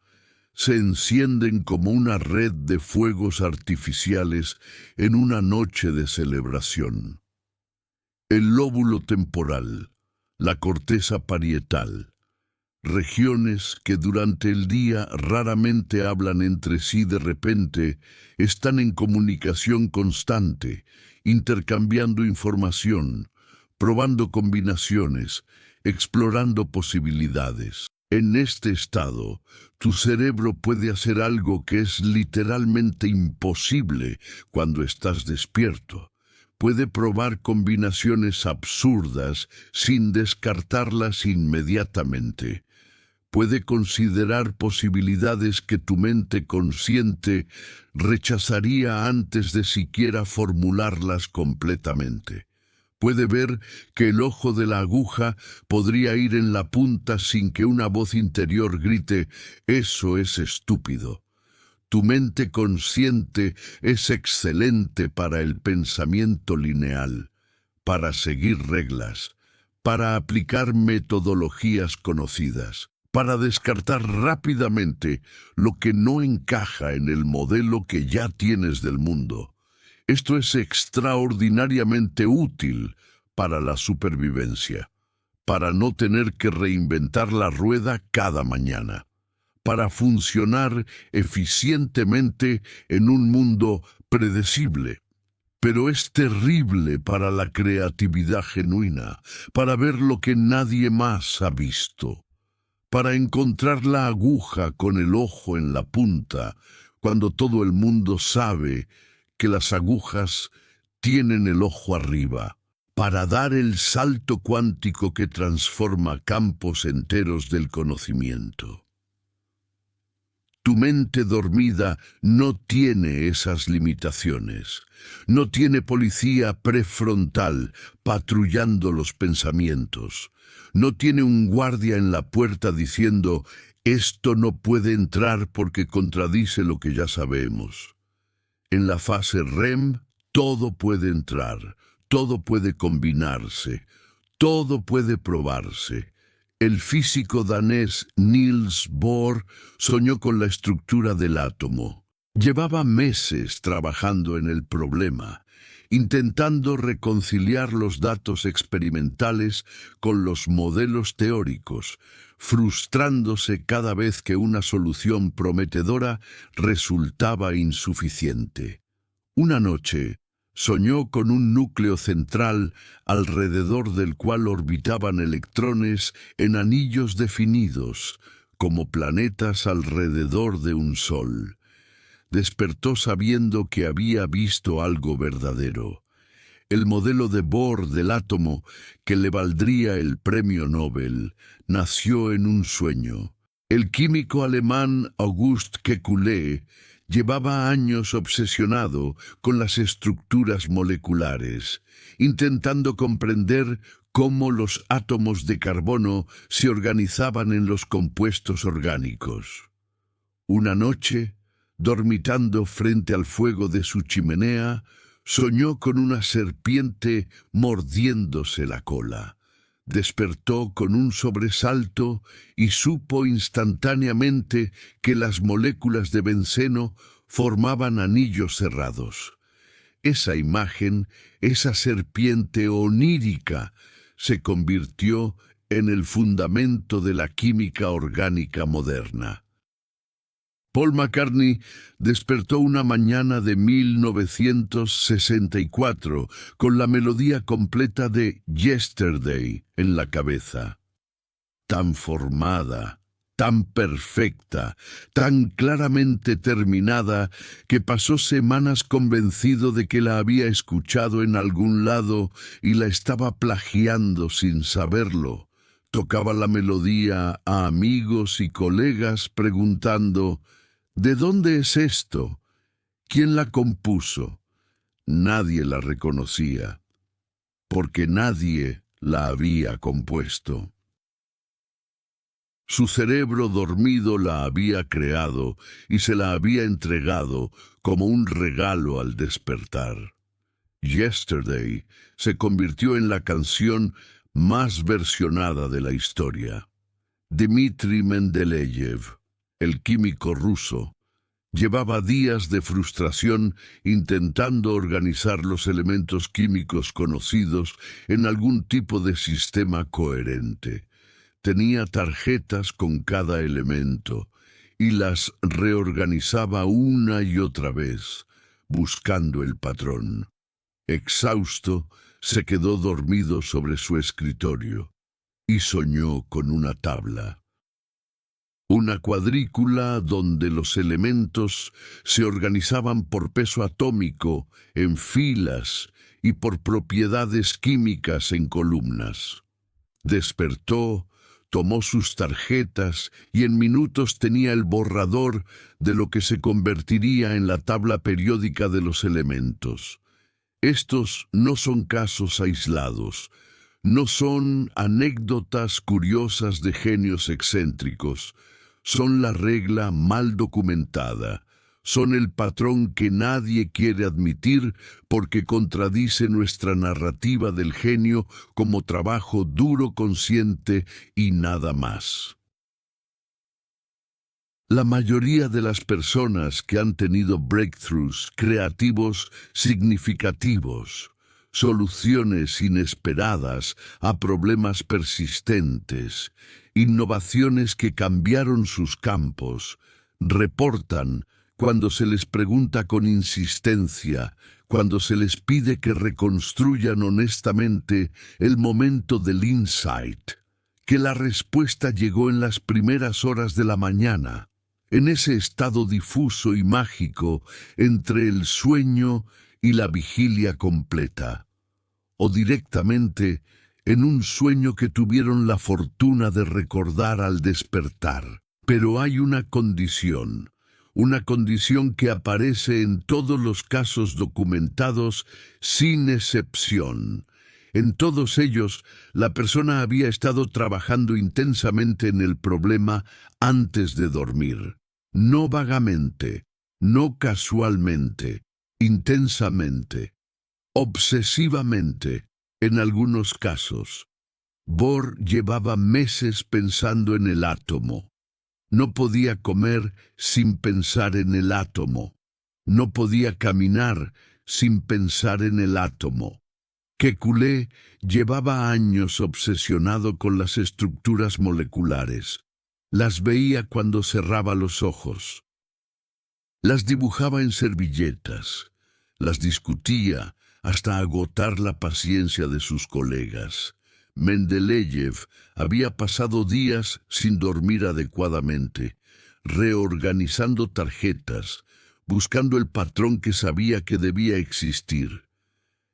se encienden como una red de fuegos artificiales en una noche de celebración. El lóbulo temporal, la corteza parietal, regiones que durante el día raramente hablan entre sí de repente, están en comunicación constante, intercambiando información, probando combinaciones, explorando posibilidades. En este estado, tu cerebro puede hacer algo que es literalmente imposible cuando estás despierto. Puede probar combinaciones absurdas sin descartarlas inmediatamente. Puede considerar posibilidades que tu mente consciente rechazaría antes de siquiera formularlas completamente. Puede ver que el ojo de la aguja podría ir en la punta sin que una voz interior grite «eso es estúpido». Tu mente consciente es excelente para el pensamiento lineal, para seguir reglas, para aplicar metodologías conocidas, para descartar rápidamente lo que no encaja en el modelo que ya tienes del mundo. Esto es extraordinariamente útil para la supervivencia, para no tener que reinventar la rueda cada mañana, para funcionar eficientemente en un mundo predecible. Pero es terrible para la creatividad genuina, para ver lo que nadie más ha visto, para encontrar la aguja con el ojo en la punta, cuando todo el mundo sabe que las agujas tienen el ojo arriba, para dar el salto cuántico que transforma campos enteros del conocimiento. Tu mente dormida no tiene esas limitaciones. No tiene policía prefrontal patrullando los pensamientos. No tiene un guardia en la puerta diciendo, esto no puede entrar porque contradice lo que ya sabemos. En la fase REM, todo puede entrar, todo puede combinarse, todo puede probarse. El físico danés Niels Bohr soñó con la estructura del átomo. Llevaba meses trabajando en el problema, intentando reconciliar los datos experimentales con los modelos teóricos, frustrándose cada vez que una solución prometedora resultaba insuficiente. Una noche, soñó con un núcleo central alrededor del cual orbitaban electrones en anillos definidos, como planetas alrededor de un sol. Despertó sabiendo que había visto algo verdadero. El modelo de Bohr del átomo, que le valdría el premio Nobel, nació en un sueño. El químico alemán August Kekulé llevaba años obsesionado con las estructuras moleculares, intentando comprender cómo los átomos de carbono se organizaban en los compuestos orgánicos. Una noche, dormitando frente al fuego de su chimenea, soñó con una serpiente mordiéndose la cola. Despertó con un sobresalto y supo instantáneamente que las moléculas de benceno formaban anillos cerrados. Esa imagen, esa serpiente onírica, se convirtió en el fundamento de la química orgánica moderna. Paul McCartney despertó una mañana de 1964 con la melodía completa de Yesterday en la cabeza. Tan formada, tan perfecta, tan claramente terminada, que pasó semanas convencido de que la había escuchado en algún lado y la estaba plagiando sin saberlo. Tocaba la melodía a amigos y colegas preguntando, ¿de dónde es esto? ¿Quién la compuso? Nadie la reconocía, porque nadie la había compuesto. Su cerebro dormido la había creado y se la había entregado como un regalo al despertar. Yesterday se convirtió en la canción más versionada de la historia. Dmitri Mendeleev, el químico ruso, llevaba días de frustración intentando organizar los elementos químicos conocidos en algún tipo de sistema coherente. Tenía tarjetas con cada elemento y las reorganizaba una y otra vez, buscando el patrón. Exhausto, se quedó dormido sobre su escritorio y soñó con una tabla. Una cuadrícula donde los elementos se organizaban por peso atómico en filas y por propiedades químicas en columnas. Despertó, tomó sus tarjetas y en minutos tenía el borrador de lo que se convertiría en la tabla periódica de los elementos. Estos no son casos aislados, no son anécdotas curiosas de genios excéntricos. Son la regla mal documentada, son el patrón que nadie quiere admitir porque contradice nuestra narrativa del genio como trabajo duro, consciente y nada más. La mayoría de las personas que han tenido breakthroughs creativos significativos, soluciones inesperadas a problemas persistentes, innovaciones que cambiaron sus campos, reportan cuando se les pregunta con insistencia, cuando se les pide que reconstruyan honestamente el momento del insight, que la respuesta llegó en las primeras horas de la mañana, en ese estado difuso y mágico entre el sueño y la vigilia completa, o directamente en un sueño que tuvieron la fortuna de recordar al despertar. Pero hay una condición: una condición que aparece en todos los casos documentados sin excepción. En todos ellos, la persona había estado trabajando intensamente en el problema antes de dormir. No vagamente, no casualmente, intensamente, obsesivamente, en algunos casos. Bohr llevaba meses pensando en el átomo. No podía comer sin pensar en el átomo. No podía caminar sin pensar en el átomo. Kekulé llevaba años obsesionado con las estructuras moleculares. Las veía cuando cerraba los ojos. Las dibujaba en servilletas. Las discutía hasta agotar la paciencia de sus colegas. Mendeleev había pasado días sin dormir adecuadamente, reorganizando tarjetas, buscando el patrón que sabía que debía existir.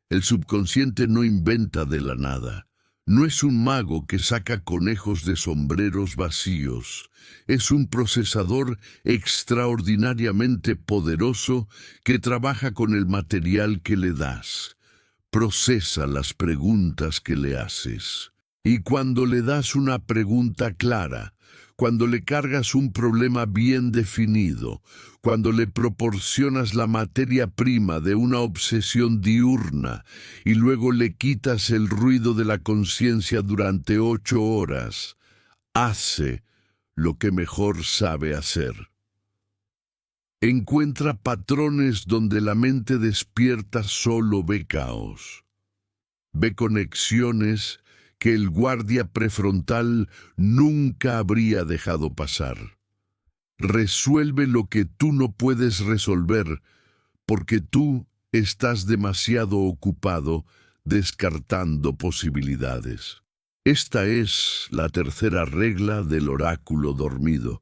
El subconsciente no inventa de la nada. No es un mago que saca conejos de sombreros vacíos. Es un procesador extraordinariamente poderoso que trabaja con el material que le das. Procesa las preguntas que le haces. Y cuando le das una pregunta clara, cuando le cargas un problema bien definido, cuando le proporcionas la materia prima de una obsesión diurna y luego le quitas el ruido de la conciencia durante 8 horas, hace lo que mejor sabe hacer. Encuentra patrones donde la mente despierta solo ve caos. Ve conexiones que el guardia prefrontal nunca habría dejado pasar. Resuelve lo que tú no puedes resolver porque tú estás demasiado ocupado descartando posibilidades. Esta es la tercera regla del oráculo dormido.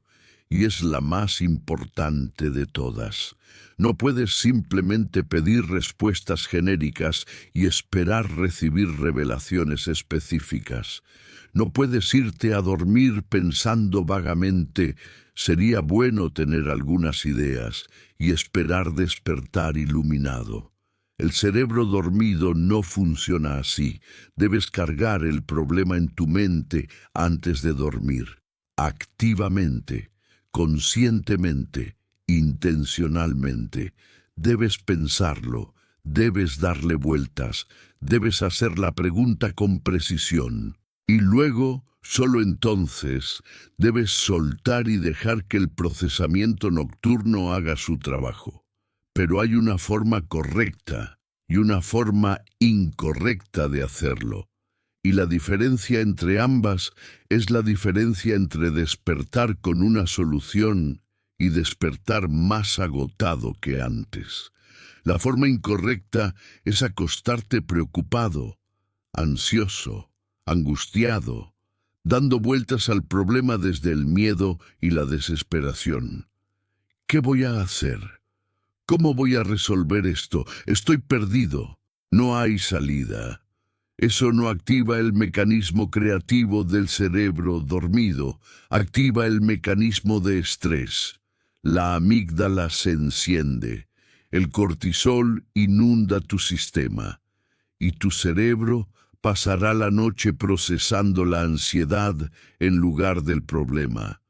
Y es la más importante de todas. No puedes simplemente pedir respuestas genéricas y esperar recibir revelaciones específicas. No puedes irte a dormir pensando vagamente, sería bueno tener algunas ideas, y esperar despertar iluminado. El cerebro dormido no funciona así. Debes cargar el problema en tu mente antes de dormir, activamente. Conscientemente, intencionalmente, debes pensarlo, debes darle vueltas, debes hacer la pregunta con precisión. Y luego, solo entonces, debes soltar y dejar que el procesamiento nocturno haga su trabajo. Pero hay una forma correcta y una forma incorrecta de hacerlo. Y la diferencia entre ambas es la diferencia entre despertar con una solución y despertar más agotado que antes. La forma incorrecta es acostarte preocupado, ansioso, angustiado, dando vueltas al problema desde el miedo y la desesperación. ¿Qué voy a hacer? ¿Cómo voy a resolver esto? Estoy perdido. No hay salida. Eso no activa el mecanismo creativo del cerebro dormido, activa el mecanismo de estrés. La amígdala se enciende, el cortisol inunda tu sistema, y tu cerebro pasará la noche procesando la ansiedad en lugar del problema.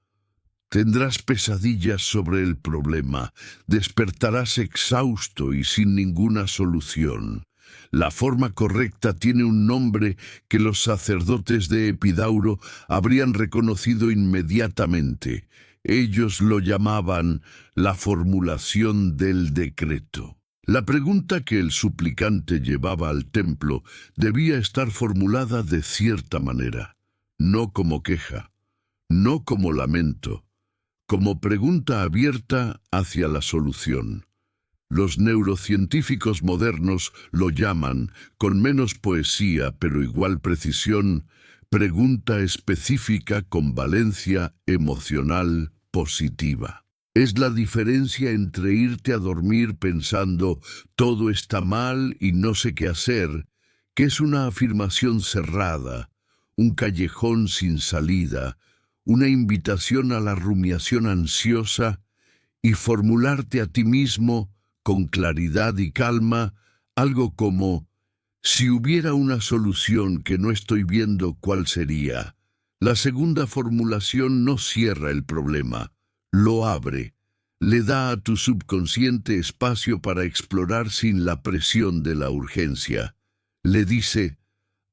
Tendrás pesadillas sobre el problema, despertarás exhausto y sin ninguna solución. La forma correcta tiene un nombre que los sacerdotes de Epidauro habrían reconocido inmediatamente. Ellos lo llamaban la formulación del decreto. La pregunta que el suplicante llevaba al templo debía estar formulada de cierta manera, no como queja, no como lamento, como pregunta abierta hacia la solución. Los neurocientíficos modernos lo llaman, con menos poesía pero igual precisión, pregunta específica con valencia emocional positiva. Es la diferencia entre irte a dormir pensando todo está mal y no sé qué hacer, que es una afirmación cerrada, un callejón sin salida, una invitación a la rumiación ansiosa, y formularte a ti mismo, con claridad y calma, algo como: si hubiera una solución que no estoy viendo, ¿cuál sería? La segunda formulación no cierra el problema, lo abre. Le da a tu subconsciente espacio para explorar sin la presión de la urgencia. Le dice: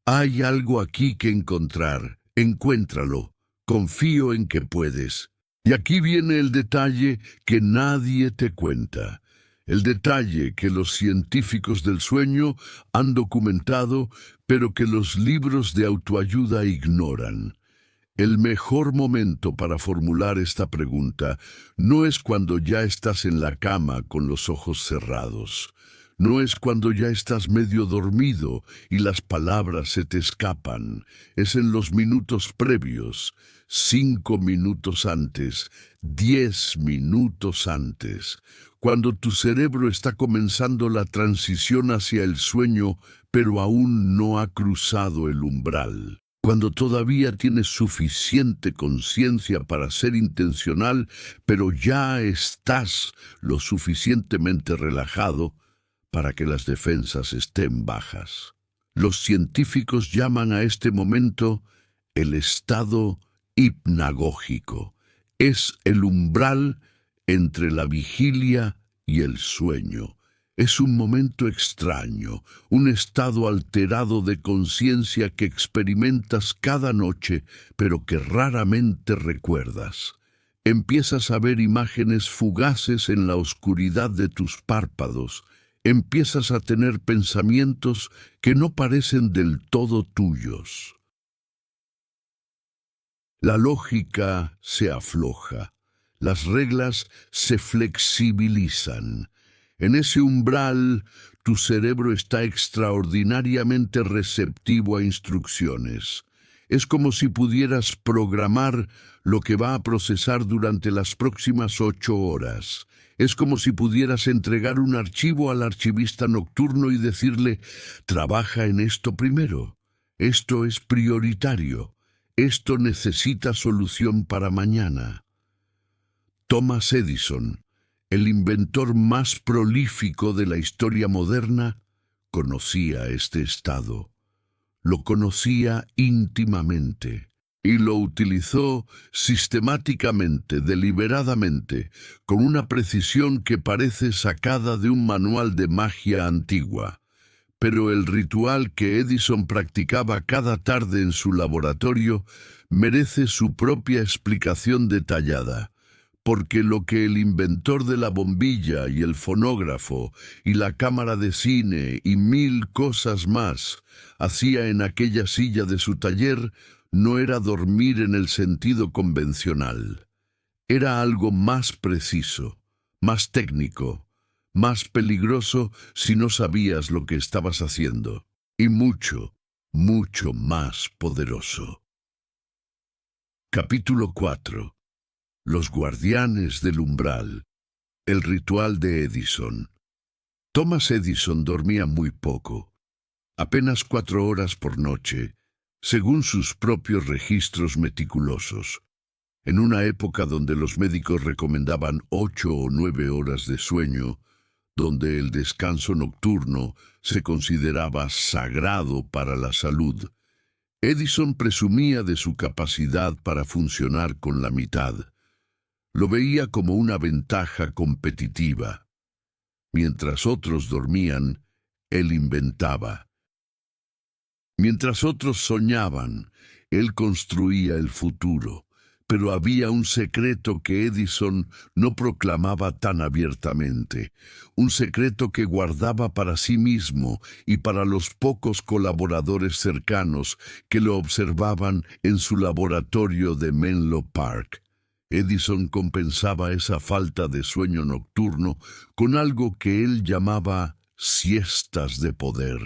hay algo aquí que encontrar, encuéntralo, confío en que puedes. Y aquí viene el detalle que nadie te cuenta. El detalle que los científicos del sueño han documentado, pero que los libros de autoayuda ignoran. El mejor momento para formular esta pregunta no es cuando ya estás en la cama con los ojos cerrados. No es cuando ya estás medio dormido y las palabras se te escapan. Es en los minutos previos, 5 minutos antes, 10 minutos antes, cuando tu cerebro está comenzando la transición hacia el sueño, pero aún no ha cruzado el umbral. Cuando todavía tienes suficiente conciencia para ser intencional, pero ya estás lo suficientemente relajado para que las defensas estén bajas. Los científicos llaman a este momento el estado hipnagógico. Es el umbral entre la vigilia y el sueño. Es un momento extraño, un estado alterado de conciencia que experimentas cada noche, pero que raramente recuerdas. Empiezas a ver imágenes fugaces en la oscuridad de tus párpados. Empiezas a tener pensamientos que no parecen del todo tuyos. La lógica se afloja, las reglas se flexibilizan. En ese umbral, tu cerebro está extraordinariamente receptivo a instrucciones. Es como si pudieras programar lo que va a procesar durante las próximas 8 horas. Es como si pudieras entregar un archivo al archivista nocturno y decirle: trabaja en esto primero. Esto es prioritario. Esto necesita solución para mañana. Thomas Edison, el inventor más prolífico de la historia moderna, conocía este estado. Lo conocía íntimamente y lo utilizó sistemáticamente, deliberadamente, con una precisión que parece sacada de un manual de magia antigua. Pero el ritual que Edison practicaba cada tarde en su laboratorio merece su propia explicación detallada. Porque lo que el inventor de la bombilla y el fonógrafo y la cámara de cine y 1000 cosas más hacía en aquella silla de su taller no era dormir en el sentido convencional. Era algo más preciso, más técnico, más peligroso si no sabías lo que estabas haciendo, y mucho, mucho más poderoso. Capítulo 4. Los guardianes del umbral. El ritual de Edison. Thomas Edison dormía muy poco, apenas 4 horas por noche, según sus propios registros meticulosos. En una época donde los médicos recomendaban 8 o 9 horas de sueño, donde el descanso nocturno se consideraba sagrado para la salud, Edison presumía de su capacidad para funcionar con la mitad. Lo veía como una ventaja competitiva. Mientras otros dormían, él inventaba. Mientras otros soñaban, él construía el futuro. Pero había un secreto que Edison no proclamaba tan abiertamente, un secreto que guardaba para sí mismo y para los pocos colaboradores cercanos que lo observaban en su laboratorio de Menlo Park. Edison compensaba esa falta de sueño nocturno con algo que él llamaba siestas de poder.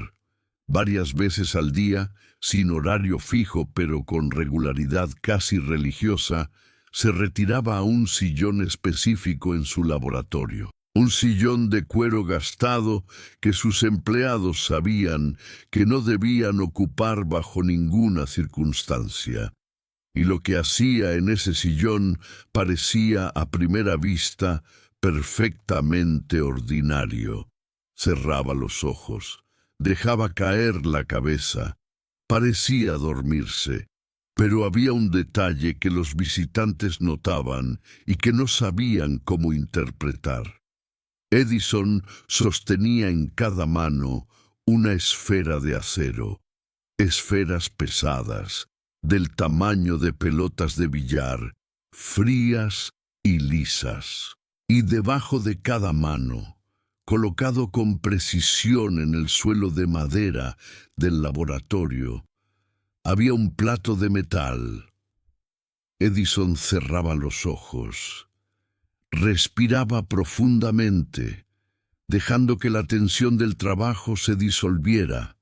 Varias veces al día, sin horario fijo pero con regularidad casi religiosa, se retiraba a un sillón específico en su laboratorio. Un sillón de cuero gastado que sus empleados sabían que no debían ocupar bajo ninguna circunstancia. Y lo que hacía en ese sillón parecía a primera vista perfectamente ordinario. Cerraba los ojos, dejaba caer la cabeza, parecía dormirse, pero había un detalle que los visitantes notaban y que no sabían cómo interpretar. Edison sostenía en cada mano una esfera de acero, esferas pesadas, del tamaño de pelotas de billar, frías y lisas. Y debajo de cada mano, colocado con precisión en el suelo de madera del laboratorio, había un plato de metal. Edison cerraba los ojos, respiraba profundamente, dejando que la tensión del trabajo se disolviera,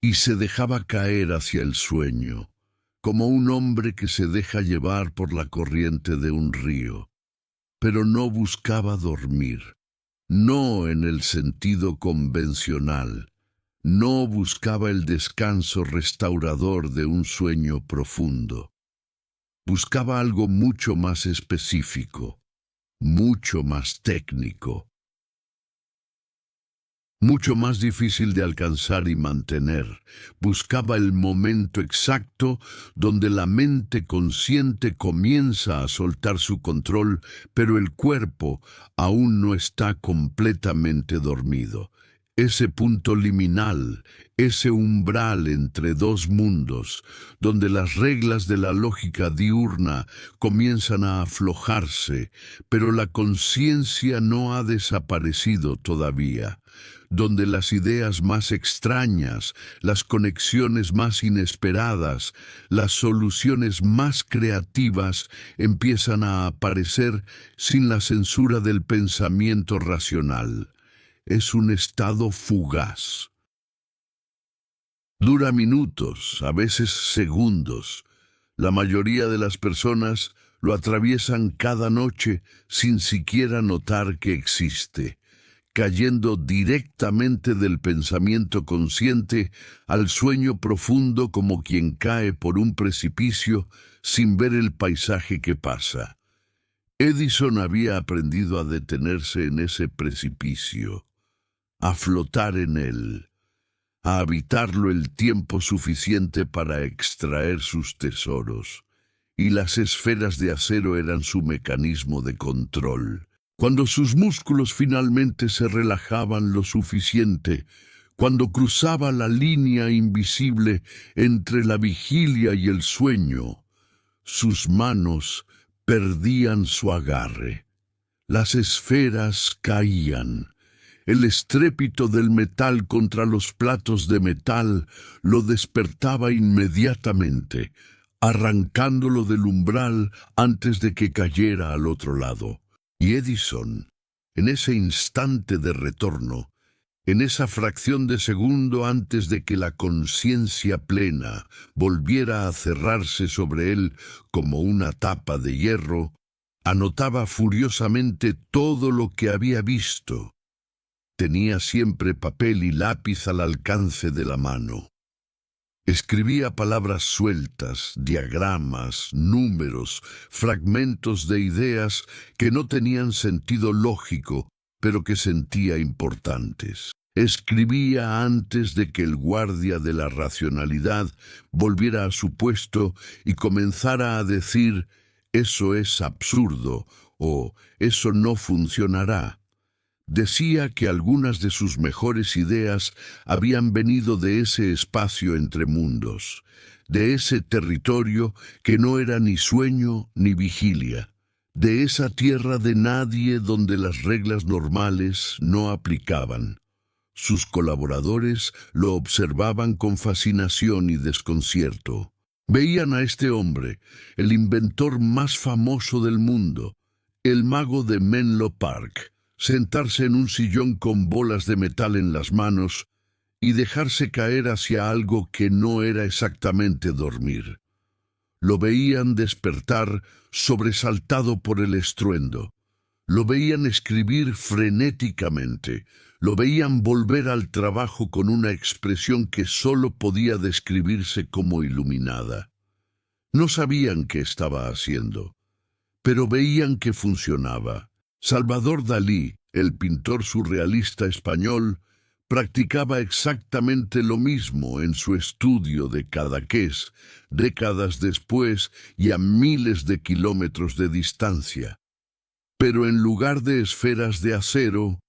y se dejaba caer hacia el sueño, como un hombre que se deja llevar por la corriente de un río. Pero no buscaba dormir, no en el sentido convencional, no buscaba el descanso restaurador de un sueño profundo. Buscaba algo mucho más específico, mucho más técnico, mucho más difícil de alcanzar y mantener. Buscaba el momento exacto donde la mente consciente comienza a soltar su control, pero el cuerpo aún no está completamente dormido. Ese punto liminal, ese umbral entre dos mundos, donde las reglas de la lógica diurna comienzan a aflojarse, pero la conciencia no ha desaparecido todavía, donde las ideas más extrañas, las conexiones más inesperadas, las soluciones más creativas empiezan a aparecer sin la censura del pensamiento racional. Es un estado fugaz. Dura minutos, a veces segundos. La mayoría de las personas lo atraviesan cada noche sin siquiera notar que existe, cayendo directamente del pensamiento consciente al sueño profundo como quien cae por un precipicio sin ver el paisaje que pasa. Edison había aprendido a detenerse en ese precipicio, a flotar en él, a habitarlo el tiempo suficiente para extraer sus tesoros, y las esferas de acero eran su mecanismo de control. Cuando sus músculos finalmente se relajaban lo suficiente, cuando cruzaba la línea invisible entre la vigilia y el sueño, sus manos perdían su agarre. Las esferas caían. El estrépito del metal contra los platos de metal lo despertaba inmediatamente, arrancándolo del umbral antes de que cayera al otro lado. Y Edison, en ese instante de retorno, en esa fracción de segundo antes de que la conciencia plena volviera a cerrarse sobre él como una tapa de hierro, anotaba furiosamente todo lo que había visto. Tenía siempre papel y lápiz al alcance de la mano. Escribía palabras sueltas, diagramas, números, fragmentos de ideas que no tenían sentido lógico, pero que sentía importantes. Escribía antes de que el guardia de la racionalidad volviera a su puesto y comenzara a decir «eso es absurdo» o «eso no funcionará». Decía que algunas de sus mejores ideas habían venido de ese espacio entre mundos, de ese territorio que no era ni sueño ni vigilia, de esa tierra de nadie donde las reglas normales no aplicaban. Sus colaboradores lo observaban con fascinación y desconcierto. Veían a este hombre, el inventor más famoso del mundo, el mago de Menlo Park, sentarse en un sillón con bolas de metal en las manos y dejarse caer hacia algo que no era exactamente dormir. Lo veían despertar sobresaltado por el estruendo. Lo veían escribir frenéticamente. Lo veían volver al trabajo con una expresión que solo podía describirse como iluminada. No sabían qué estaba haciendo, pero veían que funcionaba. Salvador Dalí, el pintor surrealista español, practicaba exactamente lo mismo en su estudio de Cadaqués, décadas después y a miles de kilómetros de distancia. Pero en lugar de esferas de acero,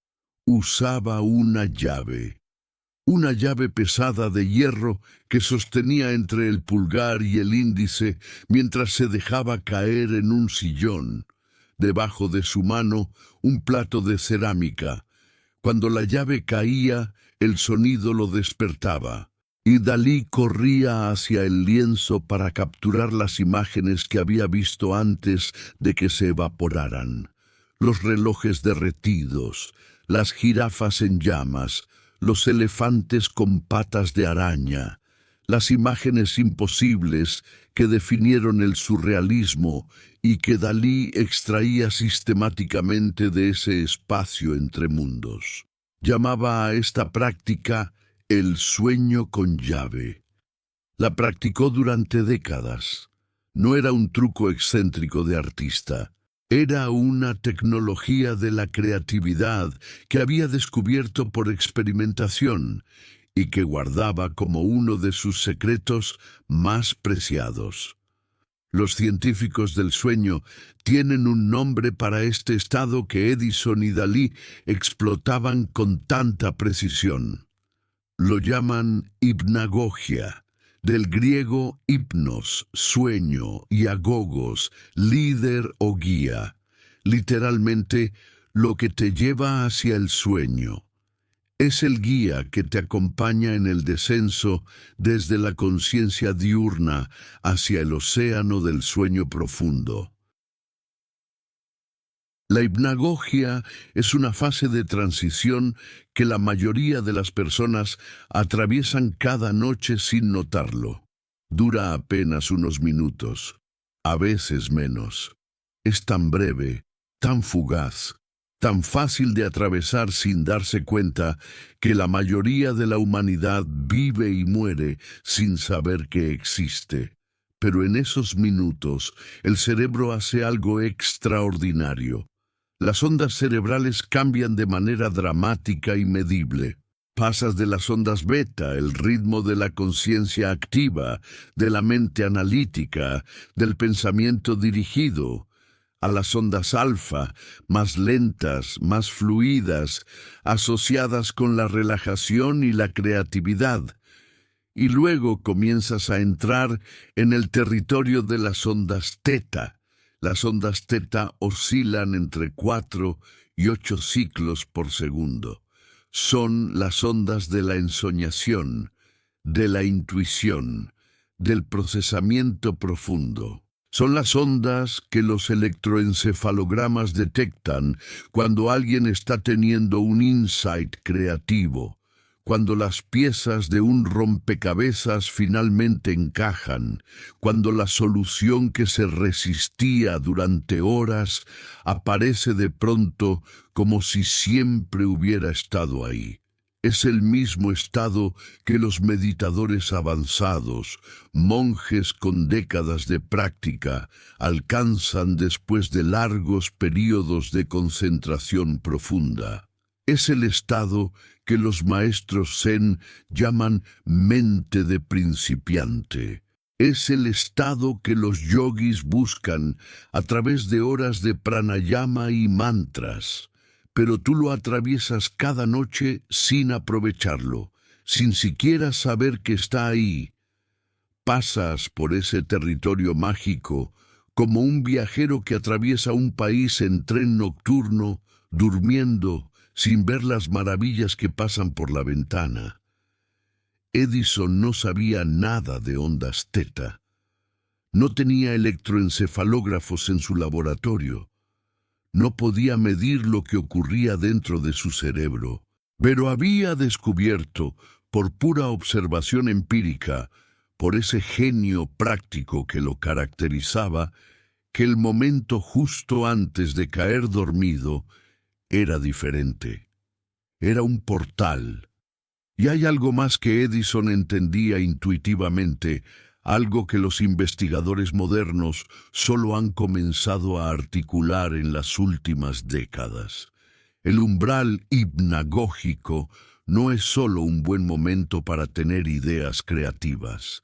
usaba una llave pesada de hierro que sostenía entre el pulgar y el índice mientras se dejaba caer en un sillón. Debajo de su mano, un plato de cerámica. Cuando la llave caía, el sonido lo despertaba, y Dalí corría hacia el lienzo para capturar las imágenes que había visto antes de que se evaporaran. Los relojes derretidos, las jirafas en llamas, los elefantes con patas de araña, las imágenes imposibles que definieron el surrealismo y que Dalí extraía sistemáticamente de ese espacio entre mundos. Llamaba a esta práctica el sueño con llave. La practicó durante décadas. No era un truco excéntrico de artista. Era una tecnología de la creatividad que había descubierto por experimentación y que guardaba como uno de sus secretos más preciados. Los científicos del sueño tienen un nombre para este estado que Edison y Dalí explotaban con tanta precisión. Lo llaman hipnagogia, del griego hipnos, sueño, y agogos, líder o guía, literalmente lo que te lleva hacia el sueño. Es el guía que te acompaña en el descenso desde la conciencia diurna hacia el océano del sueño profundo. La hipnagogia es una fase de transición que la mayoría de las personas atraviesan cada noche sin notarlo. Dura apenas unos minutos, a veces menos. Es tan breve, tan fugaz, tan fácil de atravesar sin darse cuenta que la mayoría de la humanidad vive y muere sin saber que existe. Pero en esos minutos el cerebro hace algo extraordinario. Las ondas cerebrales cambian de manera dramática y medible. Pasas de las ondas beta, el ritmo de la conciencia activa, de la mente analítica, del pensamiento dirigido, a las ondas alfa, más lentas, más fluidas, asociadas con la relajación y la creatividad. Y luego comienzas a entrar en el territorio de las ondas teta. Las ondas teta oscilan entre 4 y 8 ciclos por segundo. Son las ondas de la ensoñación, de la intuición, del procesamiento profundo. Son las ondas que los electroencefalogramas detectan cuando alguien está teniendo un insight creativo, cuando las piezas de un rompecabezas finalmente encajan, cuando la solución que se resistía durante horas aparece de pronto como si siempre hubiera estado ahí. Es el mismo estado que los meditadores avanzados, monjes con décadas de práctica, alcanzan después de largos períodos de concentración profunda. Es el estado que los maestros zen llaman mente de principiante. Es el estado que los yogis buscan a través de horas de pranayama y mantras. Pero tú lo atraviesas cada noche sin aprovecharlo, sin siquiera saber que está ahí. Pasas por ese territorio mágico como un viajero que atraviesa un país en tren nocturno, durmiendo, sin ver las maravillas que pasan por la ventana. Edison no sabía nada de ondas teta. No tenía electroencefalógrafos en su laboratorio. No podía medir lo que ocurría dentro de su cerebro, pero había descubierto, por pura observación empírica, por ese genio práctico que lo caracterizaba, que el momento justo antes de caer dormido era diferente. Era un portal. Y hay algo más que Edison entendía intuitivamente algo que los investigadores modernos solo han comenzado a articular en las últimas décadas. El umbral hipnagógico no es solo un buen momento para tener ideas creativas,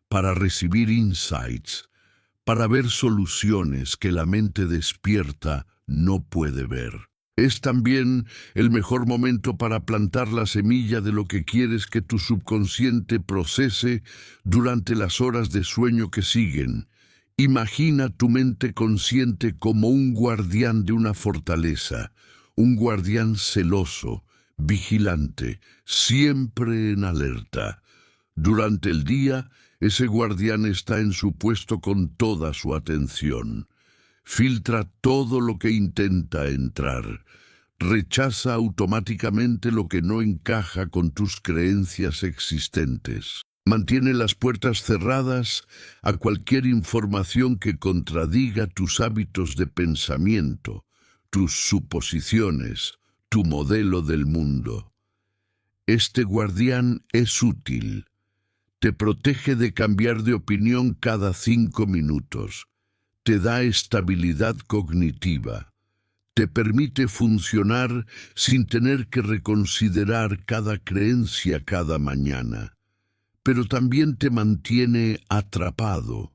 para recibir insights, para ver soluciones que la mente despierta no puede ver. Es también el mejor momento para plantar la semilla de lo que quieres que tu subconsciente procese durante las horas de sueño que siguen. Imagina tu mente consciente como un guardián de una fortaleza, un guardián celoso, vigilante, siempre en alerta. Durante el día, ese guardián está en su puesto con toda su atención. Filtra todo lo que intenta entrar. Rechaza automáticamente lo que no encaja con tus creencias existentes. Mantiene las puertas cerradas a cualquier información que contradiga tus hábitos de pensamiento, tus suposiciones, tu modelo del mundo. Este guardián es útil. Te protege de cambiar de opinión cada 5 minutos. Te da estabilidad cognitiva. Te permite funcionar sin tener que reconsiderar cada creencia cada mañana. Pero también te mantiene atrapado.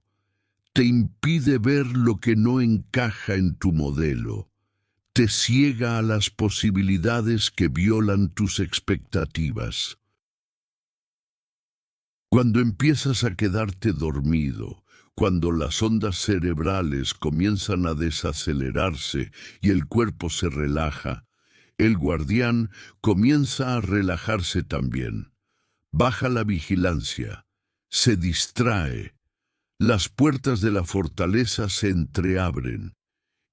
Te impide ver lo que no encaja en tu modelo. Te ciega a las posibilidades que violan tus expectativas. Cuando empiezas a quedarte dormido, cuando las ondas cerebrales comienzan a desacelerarse y el cuerpo se relaja, el guardián comienza a relajarse también. Baja la vigilancia, se distrae, las puertas de la fortaleza se entreabren.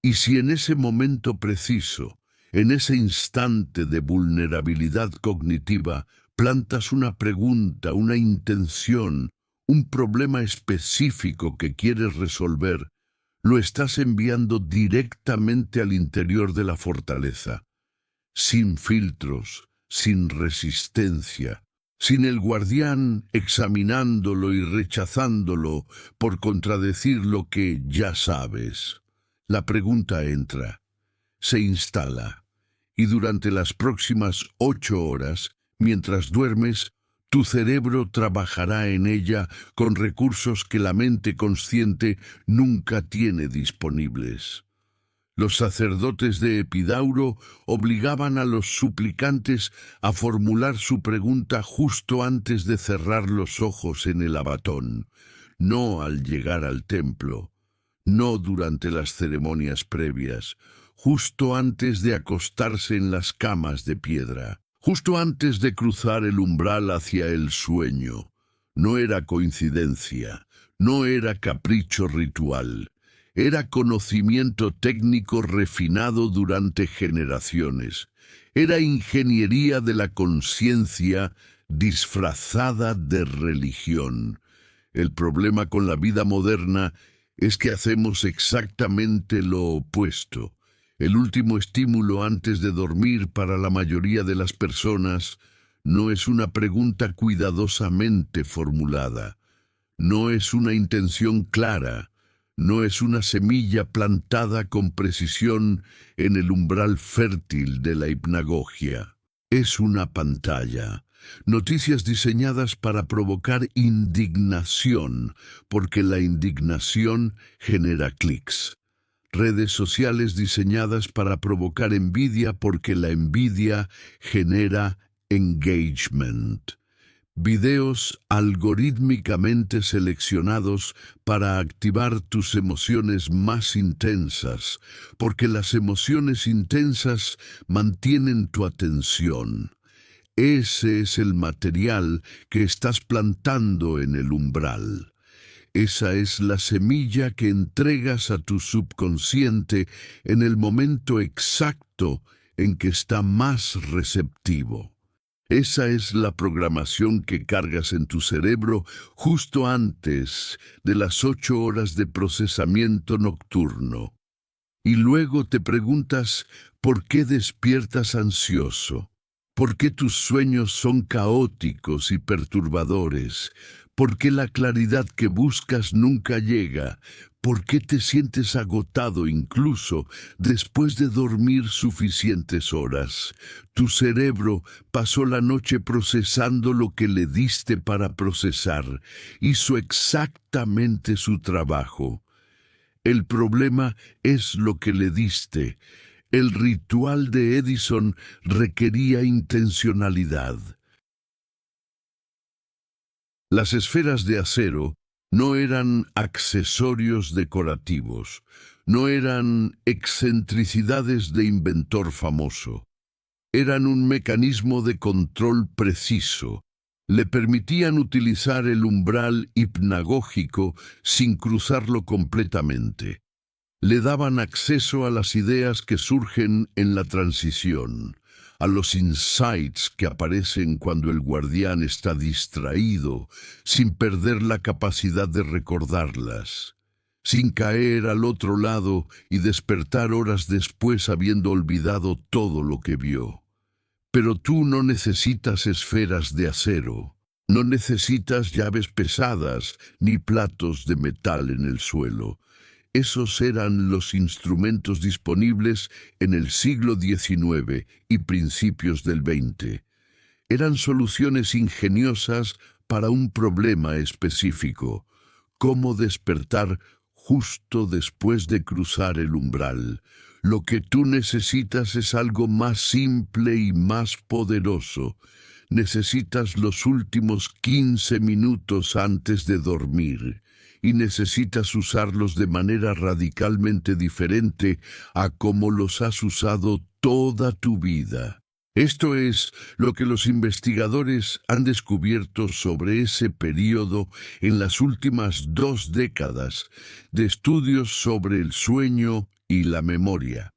Y si en ese momento preciso, en ese instante de vulnerabilidad cognitiva, plantas una pregunta, una intención, un problema específico que quieres resolver, lo estás enviando directamente al interior de la fortaleza, sin filtros, sin resistencia, sin el guardián examinándolo y rechazándolo por contradecir lo que ya sabes. La pregunta entra, se instala, y durante las próximas 8 horas, mientras duermes, tu cerebro trabajará en ella con recursos que la mente consciente nunca tiene disponibles. Los sacerdotes de Epidauro obligaban a los suplicantes a formular su pregunta justo antes de cerrar los ojos en el abatón, no al llegar al templo, no durante las ceremonias previas, justo antes de acostarse en las camas de piedra, justo antes de cruzar el umbral hacia el sueño. No era coincidencia, no era capricho ritual. Era conocimiento técnico refinado durante generaciones. Era ingeniería de la conciencia disfrazada de religión. El problema con la vida moderna es que hacemos exactamente lo opuesto. El último estímulo antes de dormir para la mayoría de las personas no es una pregunta cuidadosamente formulada. No es una intención clara. No es una semilla plantada con precisión en el umbral fértil de la hipnagogia. Es una pantalla. Noticias diseñadas para provocar indignación, porque la indignación genera clics. Redes sociales diseñadas para provocar envidia, porque la envidia genera engagement. Videos algorítmicamente seleccionados para activar tus emociones más intensas, porque las emociones intensas mantienen tu atención. Ese es el material que estás plantando en el umbral. Esa es la semilla que entregas a tu subconsciente en el momento exacto en que está más receptivo. Esa es la programación que cargas en tu cerebro justo antes de las 8 horas de procesamiento nocturno. Y luego te preguntas, ¿por qué despiertas ansioso? ¿Por qué tus sueños son caóticos y perturbadores? ¿Por qué la claridad que buscas nunca llega? ¿Por qué te sientes agotado incluso después de dormir suficientes horas? Tu cerebro pasó la noche procesando lo que le diste para procesar. Hizo exactamente su trabajo. El problema es lo que le diste. El ritual de Edison requería intencionalidad. Las esferas de acero no eran accesorios decorativos, no eran excentricidades de inventor famoso. Eran un mecanismo de control preciso. Le permitían utilizar el umbral hipnagógico sin cruzarlo completamente. Le daban acceso a las ideas que surgen en la transición, a los insights que aparecen cuando el guardián está distraído, sin perder la capacidad de recordarlas, sin caer al otro lado y despertar horas después habiendo olvidado todo lo que vio. Pero tú no necesitas esferas de acero, no necesitas llaves pesadas ni platos de metal en el suelo. Esos eran los instrumentos disponibles en el siglo XIX y principios del XX. Eran soluciones ingeniosas para un problema específico: cómo despertar justo después de cruzar el umbral. Lo que tú necesitas es algo más simple y más poderoso. Necesitas los últimos 15 minutos antes de dormir. Y necesitas usarlos de manera radicalmente diferente a como los has usado toda tu vida. Esto es lo que los investigadores han descubierto sobre ese período en las últimas 2 décadas de estudios sobre el sueño y la memoria.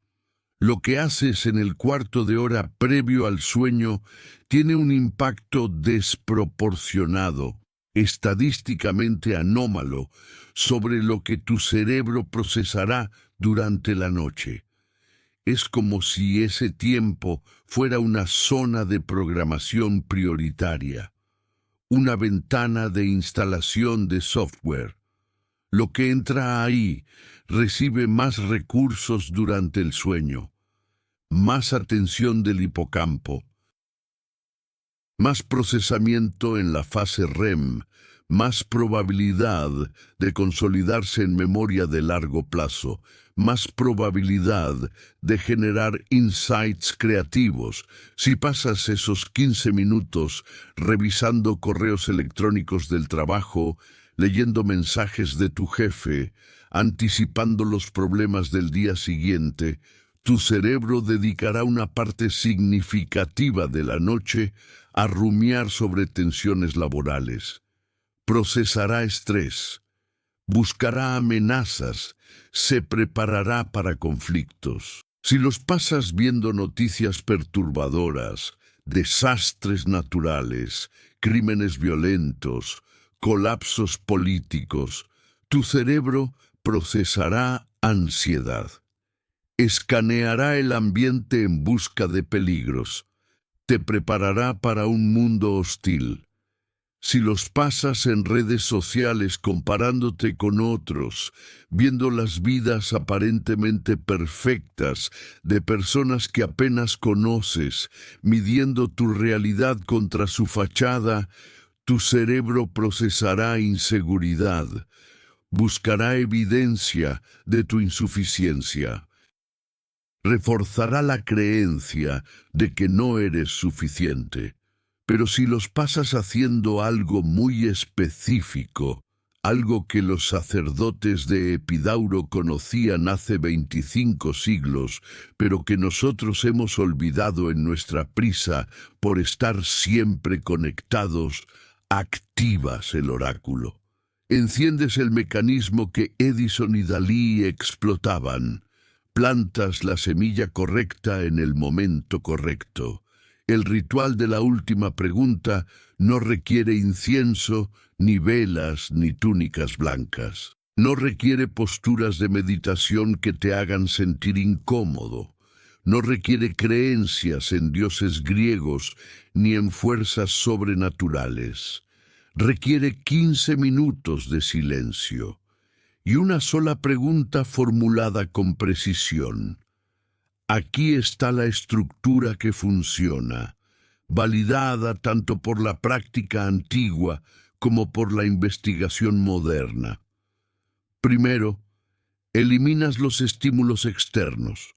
Lo que haces en el cuarto de hora previo al sueño tiene un impacto desproporcionado, estadísticamente anómalo, sobre lo que tu cerebro procesará durante la noche. Es como si ese tiempo fuera una zona de programación prioritaria, una ventana de instalación de software. Lo que entra ahí recibe más recursos durante el sueño, más atención del hipocampo, más procesamiento en la fase REM, más probabilidad de consolidarse en memoria de largo plazo, más probabilidad de generar insights creativos. Si pasas esos 15 minutos revisando correos electrónicos del trabajo, leyendo mensajes de tu jefe, anticipando los problemas del día siguiente, tu cerebro dedicará una parte significativa de la noche a rumiar sobre tensiones laborales. Procesará estrés, buscará amenazas, se preparará para conflictos. Si los pasas viendo noticias perturbadoras, desastres naturales, crímenes violentos, colapsos políticos, tu cerebro procesará ansiedad. Escaneará el ambiente en busca de peligros. Te preparará para un mundo hostil. Si los pasas en redes sociales comparándote con otros, viendo las vidas aparentemente perfectas de personas que apenas conoces, midiendo tu realidad contra su fachada, tu cerebro procesará inseguridad, buscará evidencia de tu insuficiencia. Reforzará la creencia de que no eres suficiente. Pero si los pasas haciendo algo muy específico, algo que los sacerdotes de Epidauro conocían hace 25 siglos, pero que nosotros hemos olvidado en nuestra prisa por estar siempre conectados, activas el oráculo. Enciendes el mecanismo que Edison y Dalí explotaban. Plantas la semilla correcta en el momento correcto. El ritual de la última pregunta no requiere incienso, ni velas, ni túnicas blancas. No requiere posturas de meditación que te hagan sentir incómodo. No requiere creencias en dioses griegos ni en fuerzas sobrenaturales. Requiere 15 minutos de silencio y una sola pregunta formulada con precisión. Aquí está la estructura que funciona, validada tanto por la práctica antigua como por la investigación moderna. Primero, eliminas los estímulos externos.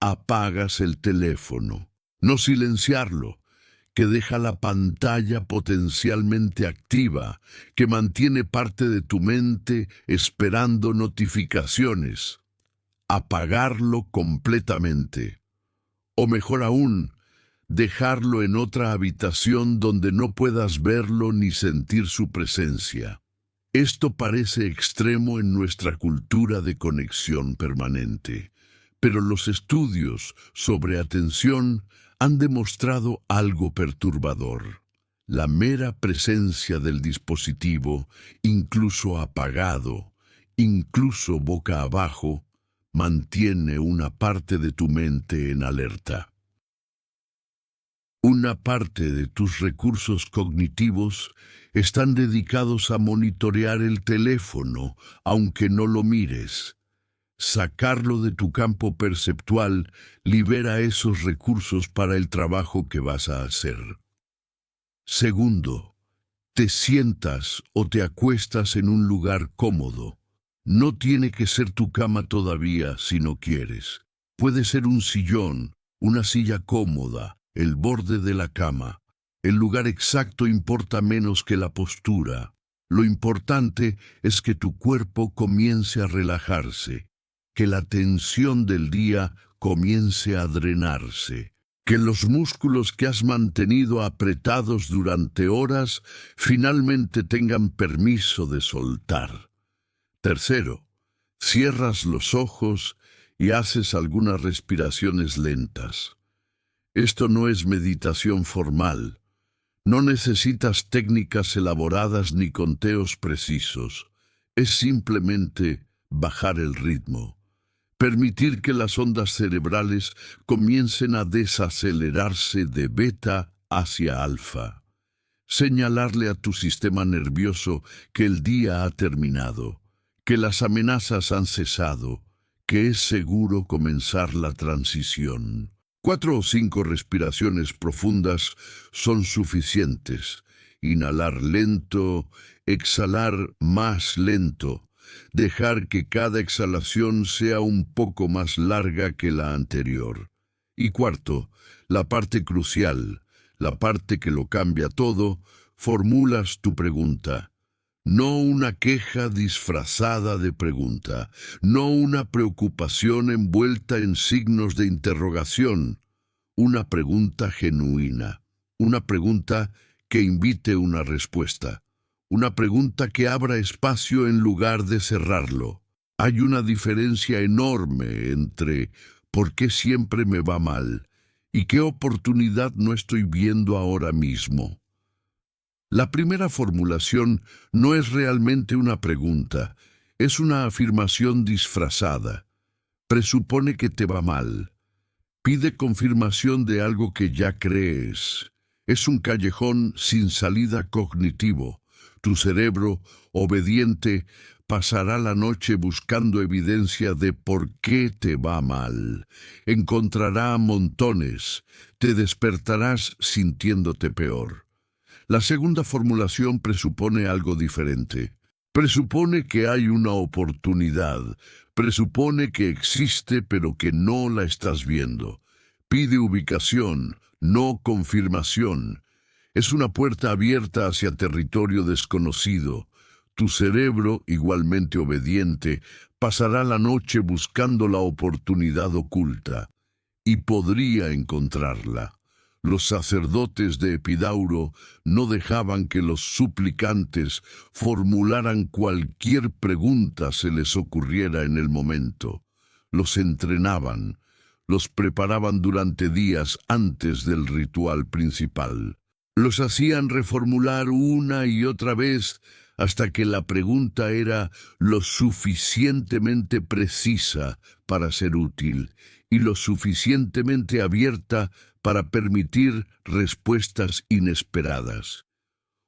Apagas el teléfono. No silenciarlo, que deja la pantalla potencialmente activa, que mantiene parte de tu mente esperando notificaciones. Apagarlo completamente. O mejor aún, dejarlo en otra habitación donde no puedas verlo ni sentir su presencia. Esto parece extremo en nuestra cultura de conexión permanente, pero los estudios sobre atención han demostrado algo perturbador. La mera presencia del dispositivo, incluso apagado, incluso boca abajo, mantiene una parte de tu mente en alerta. Una parte de tus recursos cognitivos están dedicados a monitorear el teléfono, aunque no lo mires. Sacarlo de tu campo perceptual libera esos recursos para el trabajo que vas a hacer. Segundo, te sientas o te acuestas en un lugar cómodo. No tiene que ser tu cama todavía si no quieres. Puede ser un sillón, una silla cómoda, el borde de la cama. El lugar exacto importa menos que la postura. Lo importante es que tu cuerpo comience a relajarse, que la tensión del día comience a drenarse, que los músculos que has mantenido apretados durante horas finalmente tengan permiso de soltar. Tercero, cierras los ojos y haces algunas respiraciones lentas. Esto no es meditación formal. No necesitas técnicas elaboradas ni conteos precisos. Es simplemente bajar el ritmo. Permitir que las ondas cerebrales comiencen a desacelerarse de beta hacia alfa. Señalarle a tu sistema nervioso que el día ha terminado, que las amenazas han cesado, que es seguro comenzar la transición. 4 o 5 respiraciones profundas son suficientes. Inhalar lento, exhalar más lento. Dejar que cada exhalación sea un poco más larga que la anterior. Y cuarto, la parte crucial, la parte que lo cambia todo, formulas tu pregunta. No una queja disfrazada de pregunta, no una preocupación envuelta en signos de interrogación, una pregunta genuina, una pregunta que invite una respuesta. Una pregunta que abra espacio en lugar de cerrarlo. Hay una diferencia enorme entre ¿por qué siempre me va mal? ¿Y qué oportunidad no estoy viendo ahora mismo? La primera formulación no es realmente una pregunta, es una afirmación disfrazada. Presupone que te va mal. Pide confirmación de algo que ya crees. Es un callejón sin salida cognitivo. Tu cerebro, obediente, pasará la noche buscando evidencia de por qué te va mal. Encontrará montones. Te despertarás sintiéndote peor. La segunda formulación presupone algo diferente. Presupone que hay una oportunidad. Presupone que existe pero que no la estás viendo. Pide ubicación, no confirmación. Es una puerta abierta hacia territorio desconocido. Tu cerebro, igualmente obediente, pasará la noche buscando la oportunidad oculta. Y podría encontrarla. Los sacerdotes de Epidauro no dejaban que los suplicantes formularan cualquier pregunta se les ocurriera en el momento. Los entrenaban, los preparaban durante días antes del ritual principal. Los hacían reformular una y otra vez hasta que la pregunta era lo suficientemente precisa para ser útil y lo suficientemente abierta para permitir respuestas inesperadas.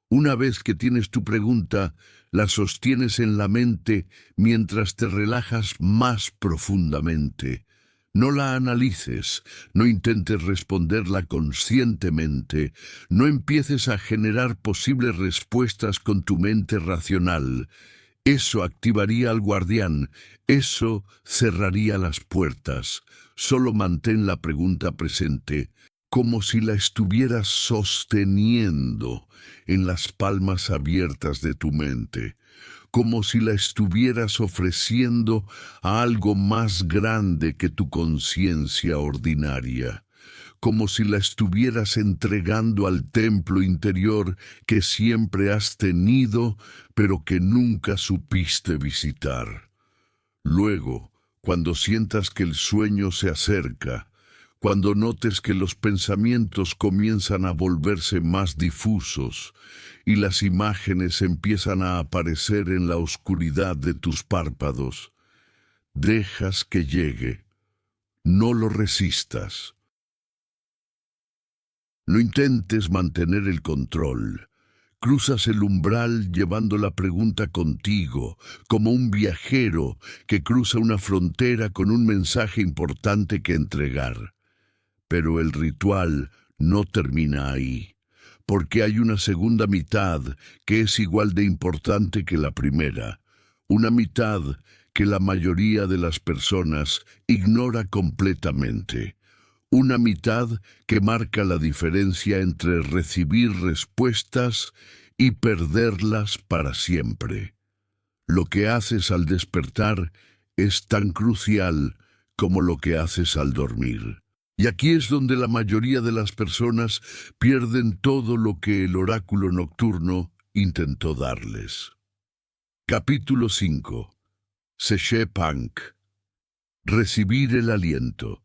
Una vez que tienes tu pregunta, la sostienes en la mente mientras te relajas más profundamente. No la analices, no intentes responderla conscientemente, no empieces a generar posibles respuestas con tu mente racional. Eso activaría al guardián, eso cerraría las puertas. Solo mantén la pregunta presente, como si la estuvieras sosteniendo en las palmas abiertas de tu mente, como si la estuvieras ofreciendo a algo más grande que tu conciencia ordinaria, como si la estuvieras entregando al templo interior que siempre has tenido, pero que nunca supiste visitar. Luego, cuando sientas que el sueño se acerca, cuando notes que los pensamientos comienzan a volverse más difusos y las imágenes empiezan a aparecer en la oscuridad de tus párpados, dejas que llegue. No lo resistas. No intentes mantener el control. Cruzas el umbral llevando la pregunta contigo, como un viajero que cruza una frontera con un mensaje importante que entregar. Pero el ritual no termina ahí, porque hay una segunda mitad que es igual de importante que la primera, una mitad que la mayoría de las personas ignora completamente, una mitad que marca la diferencia entre recibir respuestas y perderlas para siempre. Lo que haces al despertar es tan crucial como lo que haces al dormir. Y aquí es donde la mayoría de las personas pierden todo lo que el oráculo nocturno intentó darles. Capítulo 5. Sechepunk. Recibir el aliento.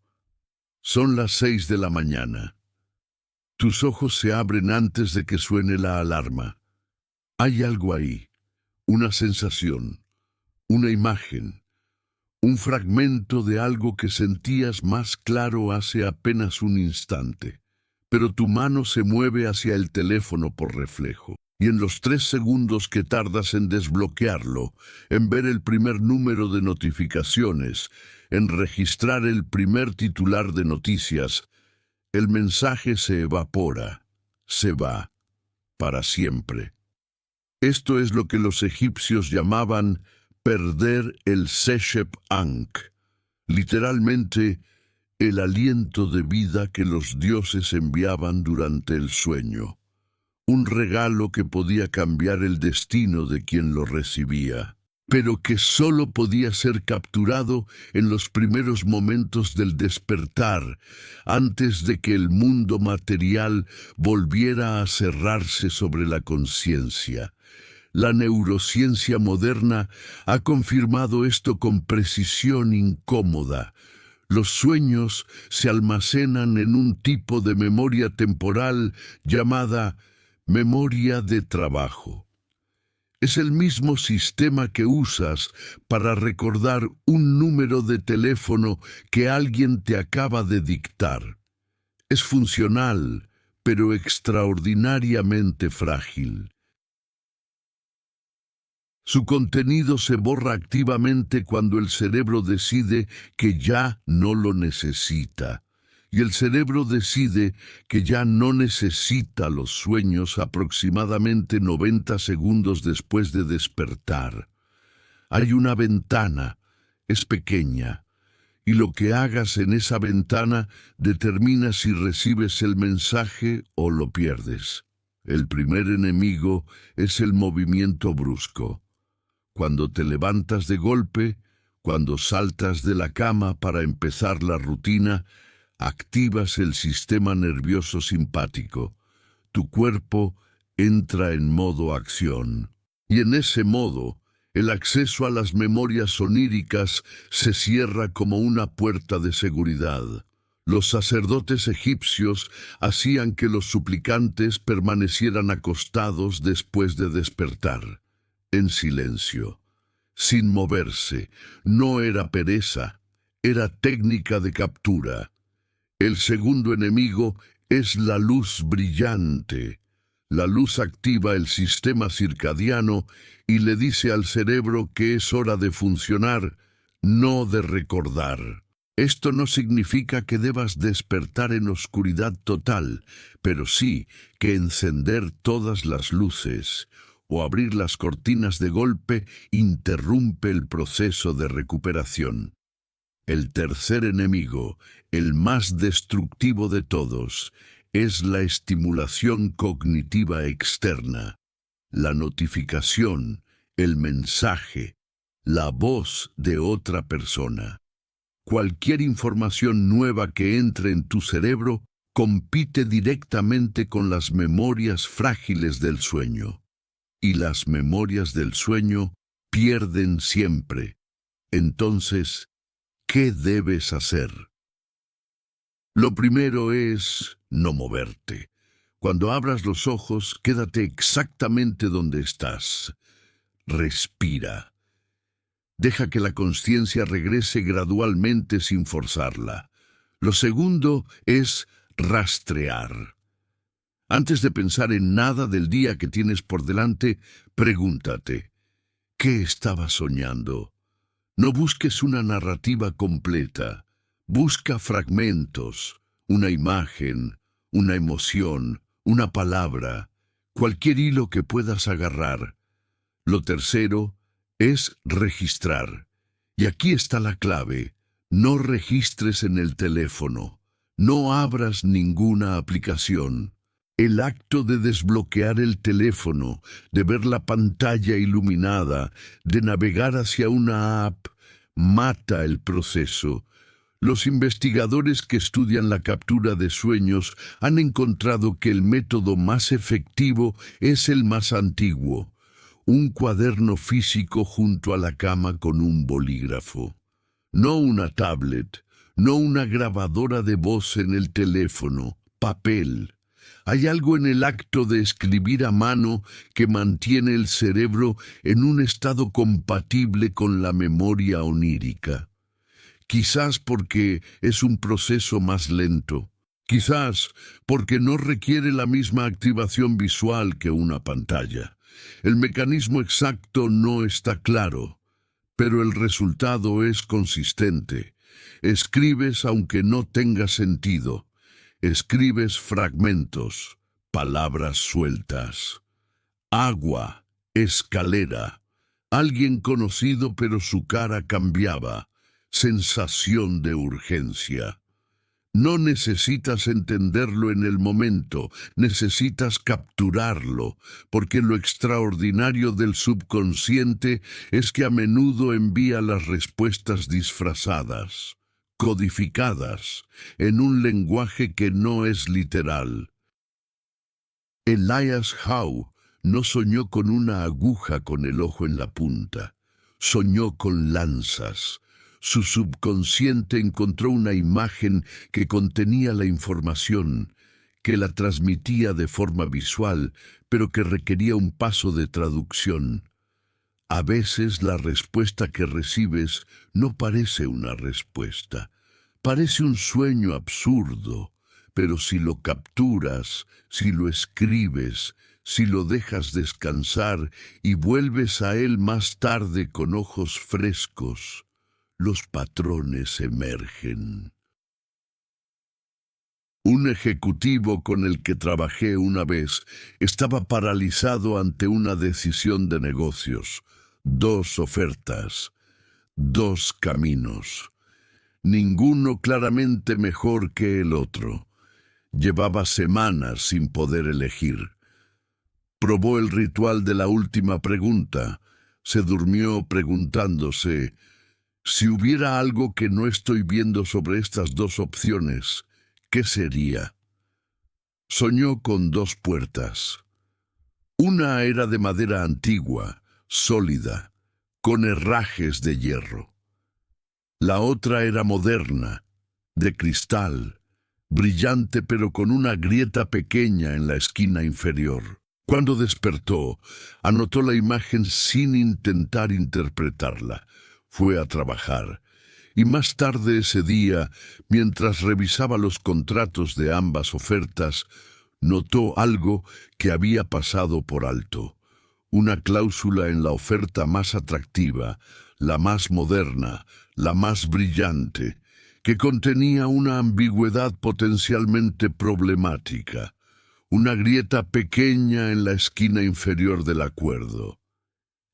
Son las 6 de la mañana. Tus ojos se abren antes de que suene la alarma. Hay algo ahí, una sensación, una imagen, un fragmento de algo que sentías más claro hace apenas un instante, pero tu mano se mueve hacia el teléfono por reflejo, y en los 3 segundos que tardas en desbloquearlo, en ver el primer número de notificaciones, en registrar el primer titular de noticias, el mensaje se evapora, se va, para siempre. Esto es lo que los egipcios llamaban perder el Sechep-Ankh, literalmente el aliento de vida que los dioses enviaban durante el sueño, un regalo que podía cambiar el destino de quien lo recibía, pero que solo podía ser capturado en los primeros momentos del despertar, antes de que el mundo material volviera a cerrarse sobre la conciencia. La neurociencia moderna ha confirmado esto con precisión incómoda. Los sueños se almacenan en un tipo de memoria temporal llamada memoria de trabajo. Es el mismo sistema que usas para recordar un número de teléfono que alguien te acaba de dictar. Es funcional, pero extraordinariamente frágil. Su contenido se borra activamente cuando el cerebro decide que ya no lo necesita. Y el cerebro decide que ya no necesita los sueños aproximadamente 90 segundos después de despertar. Hay una ventana, es pequeña, y lo que hagas en esa ventana determina si recibes el mensaje o lo pierdes. El primer enemigo es el movimiento brusco. Cuando te levantas de golpe, cuando saltas de la cama para empezar la rutina, activas el sistema nervioso simpático. Tu cuerpo entra en modo acción. Y en ese modo, el acceso a las memorias oníricas se cierra como una puerta de seguridad. Los sacerdotes egipcios hacían que los suplicantes permanecieran acostados después de despertar, en silencio, sin moverse. No era pereza, era técnica de captura. El segundo enemigo es la luz brillante. La luz activa el sistema circadiano y le dice al cerebro que es hora de funcionar, no de recordar. Esto no significa que debas despertar en oscuridad total, pero sí que encender todas las luces o abrir las cortinas de golpe interrumpe el proceso de recuperación. El tercer enemigo, el más destructivo de todos, es la estimulación cognitiva externa, la notificación, el mensaje, la voz de otra persona. Cualquier información nueva que entre en tu cerebro compite directamente con las memorias frágiles del sueño. Y las memorias del sueño pierden siempre. Entonces, ¿qué debes hacer? Lo primero es no moverte. Cuando abras los ojos, quédate exactamente donde estás. Respira. Deja que la consciencia regrese gradualmente sin forzarla. Lo segundo es rastrear. Antes de pensar en nada del día que tienes por delante, pregúntate, ¿qué estabas soñando? No busques una narrativa completa. Busca fragmentos, una imagen, una emoción, una palabra, cualquier hilo que puedas agarrar. Lo tercero es registrar. Y aquí está la clave. No registres en el teléfono. No abras ninguna aplicación. El acto de desbloquear el teléfono, de ver la pantalla iluminada, de navegar hacia una app, mata el proceso. Los investigadores que estudian la captura de sueños han encontrado que el método más efectivo es el más antiguo. Un cuaderno físico junto a la cama con un bolígrafo. No una tablet, no una grabadora de voz en el teléfono, papel. Hay algo en el acto de escribir a mano que mantiene el cerebro en un estado compatible con la memoria onírica. Quizás porque es un proceso más lento. Quizás porque no requiere la misma activación visual que una pantalla. El mecanismo exacto no está claro, pero el resultado es consistente. Escribes aunque no tenga sentido. Escribes fragmentos, palabras sueltas. Agua, escalera. Alguien conocido pero su cara cambiaba. Sensación de urgencia. No necesitas entenderlo en el momento, necesitas capturarlo, porque lo extraordinario del subconsciente es que a menudo envía las respuestas disfrazadas, codificadas, en un lenguaje que no es literal. Elias Howe no soñó con una aguja con el ojo en la punta, soñó con lanzas. Su subconsciente encontró una imagen que contenía la información, que la transmitía de forma visual, pero que requería un paso de traducción. A veces la respuesta que recibes no parece una respuesta, parece un sueño absurdo, pero si lo capturas, si lo escribes, si lo dejas descansar y vuelves a él más tarde con ojos frescos, los patrones emergen. Un ejecutivo con el que trabajé una vez estaba paralizado ante una decisión de negocios, 2 ofertas, 2 caminos, ninguno claramente mejor que el otro. Llevaba semanas sin poder elegir. Probó el ritual de la última pregunta, se durmió preguntándose: si hubiera algo que no estoy viendo sobre estas 2 opciones, ¿qué sería? Soñó con 2 puertas. Una era de madera antigua, sólida, con herrajes de hierro. La otra era moderna, de cristal, brillante pero con una grieta pequeña en la esquina inferior. Cuando despertó, anotó la imagen sin intentar interpretarla. Fue a trabajar. Y más tarde ese día, mientras revisaba los contratos de ambas ofertas, notó algo que había pasado por alto. Una cláusula en la oferta más atractiva, la más moderna, la más brillante, que contenía una ambigüedad potencialmente problemática, una grieta pequeña en la esquina inferior del acuerdo.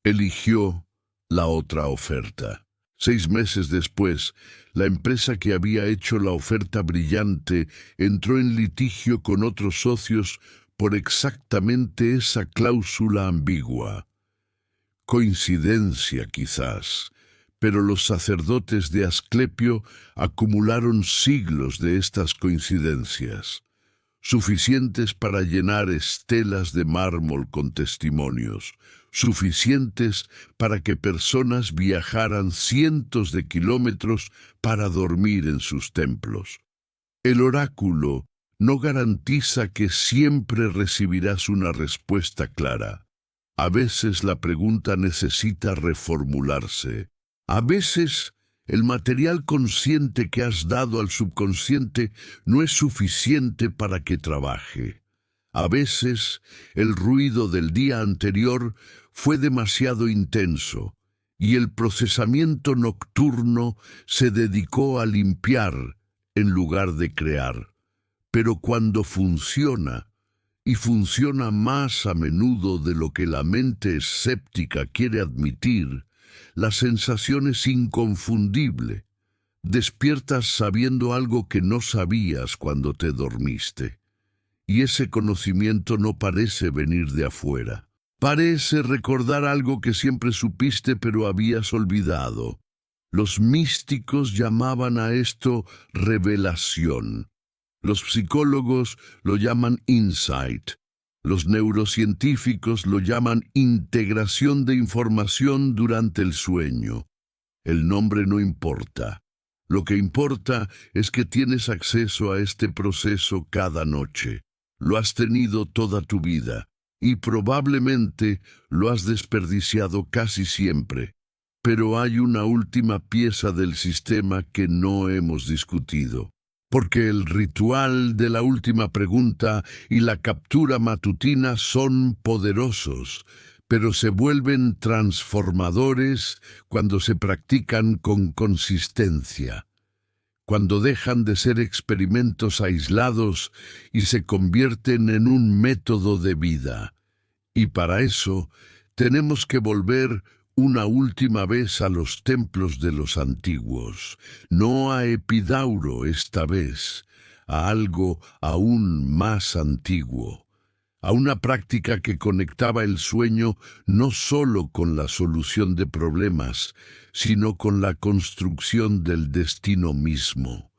Eligió la otra oferta. 6 meses después, la empresa que había hecho la oferta brillante entró en litigio con otros socios por exactamente esa cláusula ambigua. Coincidencia, quizás, pero los sacerdotes de Asclepio acumularon siglos de estas coincidencias, suficientes para llenar estelas de mármol con testimonios, suficientes para que personas viajaran cientos de kilómetros para dormir en sus templos. El oráculo no garantiza que siempre recibirás una respuesta clara. A veces la pregunta necesita reformularse. A veces el material consciente que has dado al subconsciente no es suficiente para que trabaje. A veces el ruido del día anterior fue demasiado intenso y el procesamiento nocturno se dedicó a limpiar en lugar de crear. Pero cuando funciona, y funciona más a menudo de lo que la mente escéptica quiere admitir, la sensación es inconfundible. Despiertas sabiendo algo que no sabías cuando te dormiste. Y ese conocimiento no parece venir de afuera. Parece recordar algo que siempre supiste pero habías olvidado. Los místicos llamaban a esto revelación. Los psicólogos lo llaman insight. Los neurocientíficos lo llaman integración de información durante el sueño. El nombre no importa. Lo que importa es que tienes acceso a este proceso cada noche. Lo has tenido toda tu vida y probablemente lo has desperdiciado casi siempre. Pero hay una última pieza del sistema que no hemos discutido. Porque el ritual de la última pregunta y la captura matutina son poderosos, pero se vuelven transformadores cuando se practican con consistencia, cuando dejan de ser experimentos aislados y se convierten en un método de vida. Y para eso tenemos que volver una última vez a los templos de los antiguos, no a Epidauro esta vez, a algo aún más antiguo, a una práctica que conectaba el sueño no solo con la solución de problemas, sino con la construcción del destino mismo.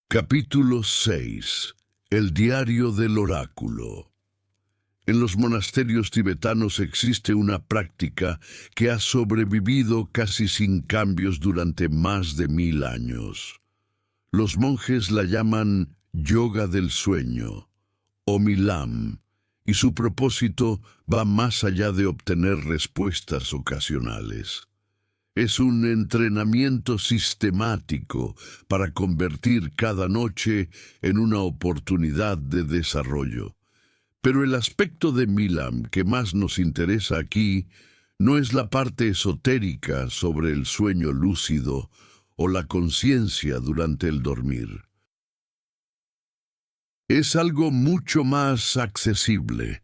Capítulo 6. El diario del oráculo. En los monasterios tibetanos existe una práctica que ha sobrevivido casi sin cambios durante más de 1000 años. Los monjes la llaman yoga del sueño, o milam, y su propósito va más allá de obtener respuestas ocasionales. Es un entrenamiento sistemático para convertir cada noche en una oportunidad de desarrollo. Pero el aspecto de Milam que más nos interesa aquí no es la parte esotérica sobre el sueño lúcido o la conciencia durante el dormir. Es algo mucho más accesible,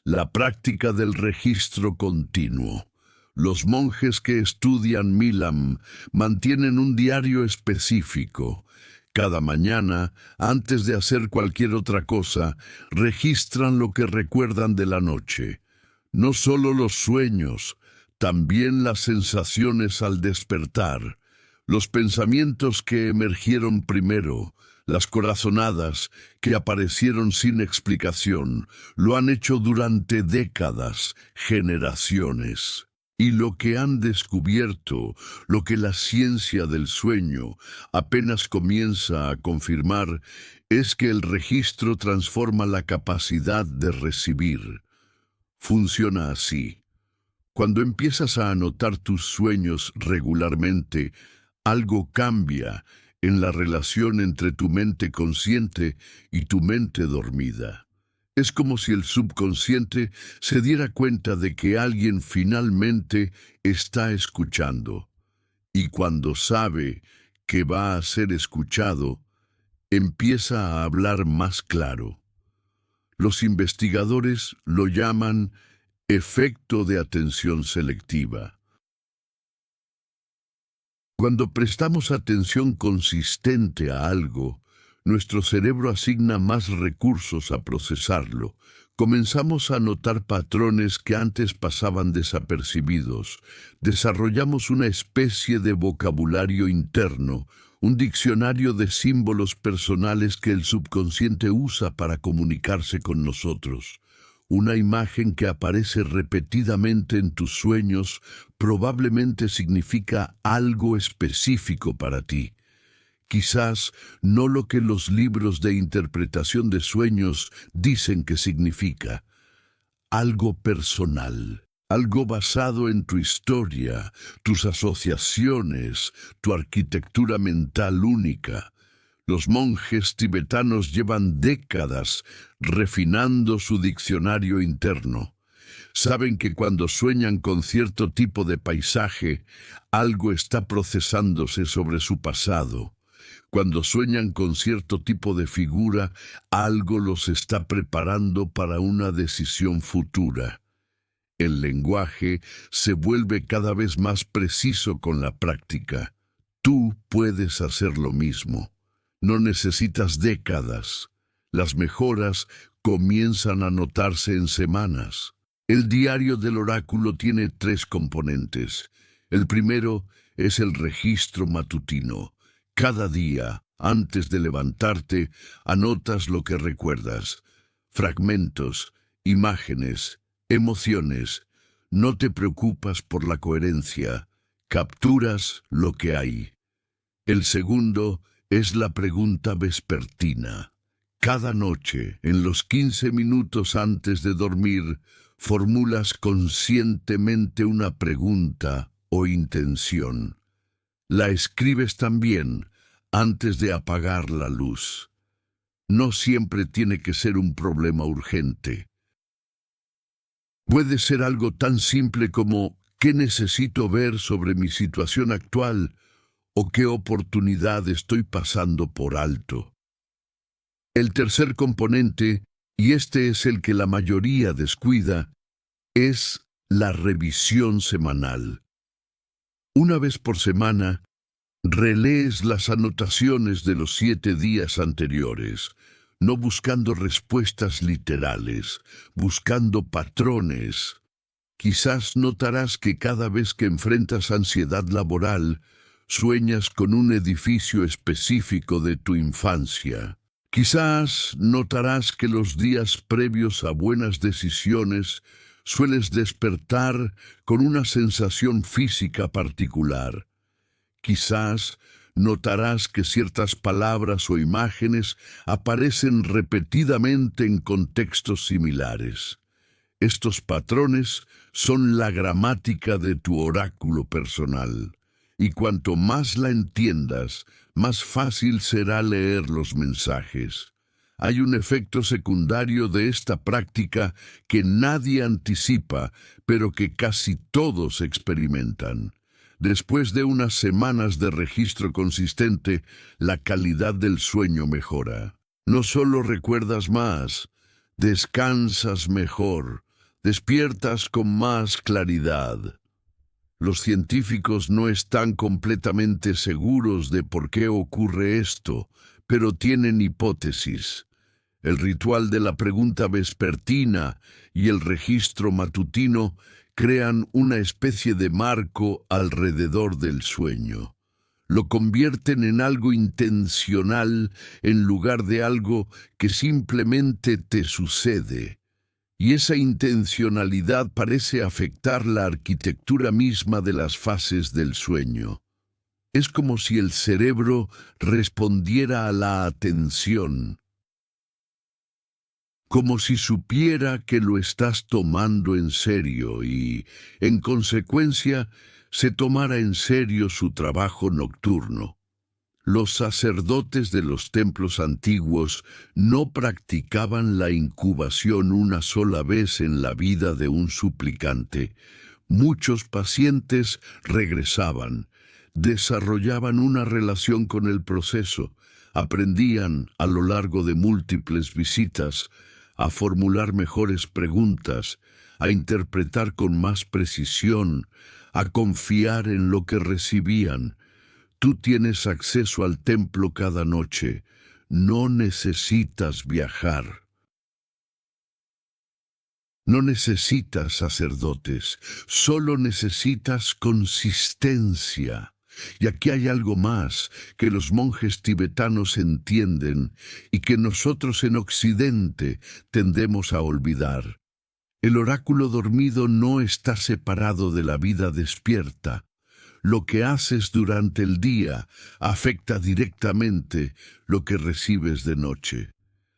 la práctica del registro continuo. Los monjes que estudian Milam mantienen un diario específico. Cada mañana, antes de hacer cualquier otra cosa, registran lo que recuerdan de la noche. No solo los sueños, también las sensaciones al despertar, los pensamientos que emergieron primero, las corazonadas que aparecieron sin explicación, lo han hecho durante décadas, generaciones. Y lo que han descubierto, lo que la ciencia del sueño apenas comienza a confirmar, es que el registro transforma la capacidad de recibir. Funciona así. Cuando empiezas a anotar tus sueños regularmente, algo cambia en la relación entre tu mente consciente y tu mente dormida. Es como si el subconsciente se diera cuenta de que alguien finalmente está escuchando. Y cuando sabe que va a ser escuchado, empieza a hablar más claro. Los investigadores lo llaman efecto de atención selectiva. Cuando prestamos atención consistente a algo, nuestro cerebro asigna más recursos a procesarlo. Comenzamos a notar patrones que antes pasaban desapercibidos. Desarrollamos una especie de vocabulario interno, un diccionario de símbolos personales que el subconsciente usa para comunicarse con nosotros. Una imagen que aparece repetidamente en tus sueños probablemente significa algo específico para ti. Quizás no lo que los libros de interpretación de sueños dicen que significa. Algo personal, algo basado en tu historia, tus asociaciones, tu arquitectura mental única. Los monjes tibetanos llevan décadas refinando su diccionario interno. Saben que cuando sueñan con cierto tipo de paisaje, algo está procesándose sobre su pasado. Cuando sueñan con cierto tipo de figura, algo los está preparando para una decisión futura. El lenguaje se vuelve cada vez más preciso con la práctica. Tú puedes hacer lo mismo. No necesitas décadas. Las mejoras comienzan a notarse en semanas. El diario del oráculo tiene 3 componentes. El primero es el registro matutino. Cada día, antes de levantarte, anotas lo que recuerdas. Fragmentos, imágenes, emociones. No te preocupas por la coherencia. Capturas lo que hay. El segundo es la pregunta vespertina. Cada noche, en los 15 minutos antes de dormir, formulas conscientemente una pregunta o intención. La escribes también antes de apagar la luz. No siempre tiene que ser un problema urgente. Puede ser algo tan simple como ¿qué necesito ver sobre mi situación actual o qué oportunidad estoy pasando por alto? El tercer componente, y este es el que la mayoría descuida, es la revisión semanal. Una vez por semana, relees las anotaciones de los 7 días anteriores, no buscando respuestas literales, buscando patrones. Quizás notarás que cada vez que enfrentas ansiedad laboral, sueñas con un edificio específico de tu infancia. Quizás notarás que los días previos a buenas decisiones sueles despertar con una sensación física particular. Quizás notarás que ciertas palabras o imágenes aparecen repetidamente en contextos similares. Estos patrones son la gramática de tu oráculo personal, y cuanto más la entiendas, más fácil será leer los mensajes. Hay un efecto secundario de esta práctica que nadie anticipa, pero que casi todos experimentan. Después de unas semanas de registro consistente, la calidad del sueño mejora. No solo recuerdas más, descansas mejor, despiertas con más claridad. Los científicos no están completamente seguros de por qué ocurre esto, pero tienen hipótesis. El ritual de la pregunta vespertina y el registro matutino crean una especie de marco alrededor del sueño. Lo convierten en algo intencional en lugar de algo que simplemente te sucede. Y esa intencionalidad parece afectar la arquitectura misma de las fases del sueño. Es como si el cerebro respondiera a la atención. como si supiera que lo estás tomando en serio y, en consecuencia, se tomara en serio su trabajo nocturno. Los sacerdotes de los templos antiguos no practicaban la incubación una sola vez en la vida de un suplicante. Muchos pacientes regresaban, desarrollaban una relación con el proceso, aprendían a lo largo de múltiples visitas a formular mejores preguntas, a interpretar con más precisión, a confiar en lo que recibían. Tú tienes acceso al templo cada noche. No necesitas viajar. No necesitas sacerdotes, solo necesitas consistencia. Y aquí hay algo más que los monjes tibetanos entienden y que nosotros en Occidente tendemos a olvidar. El oráculo dormido no está separado de la vida despierta. Lo que haces durante el día afecta directamente lo que recibes de noche.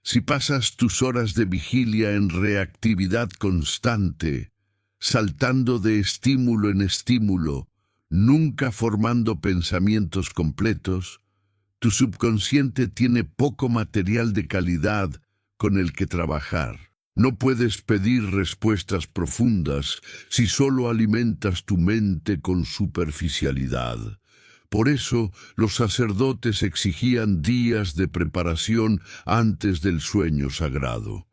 Si pasas tus horas de vigilia en reactividad constante, saltando de estímulo en estímulo, nunca formando pensamientos completos, tu subconsciente tiene poco material de calidad con el que trabajar. No puedes pedir respuestas profundas si solo alimentas tu mente con superficialidad. Por eso, los sacerdotes exigían días de preparación antes del sueño sagrado.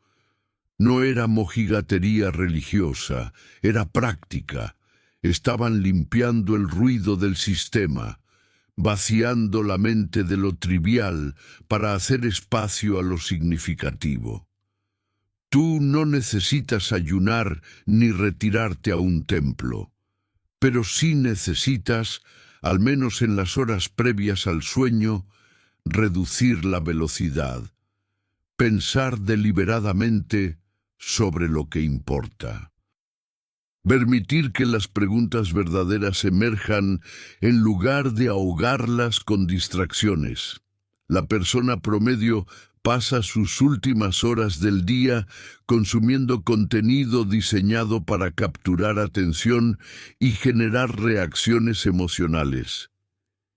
No era mojigatería religiosa, era práctica. Estaban limpiando el ruido del sistema, vaciando la mente de lo trivial para hacer espacio a lo significativo. Tú no necesitas ayunar ni retirarte a un templo, pero sí necesitas, al menos en las horas previas al sueño, reducir la velocidad, pensar deliberadamente sobre lo que importa. Permitir que las preguntas verdaderas emerjan en lugar de ahogarlas con distracciones. La persona promedio pasa sus últimas horas del día consumiendo contenido diseñado para capturar atención y generar reacciones emocionales.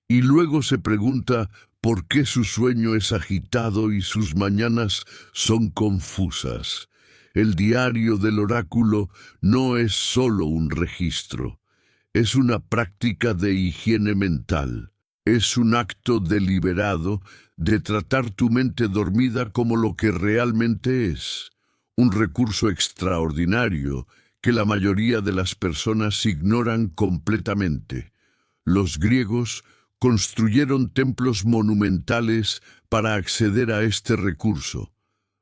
Y luego se pregunta por qué su sueño es agitado y sus mañanas son confusas. El diario del oráculo no es solo un registro, es una práctica de higiene mental. Es un acto deliberado de tratar tu mente dormida como lo que realmente es, un recurso extraordinario que la mayoría de las personas ignoran completamente. Los griegos construyeron templos monumentales para acceder a este recurso.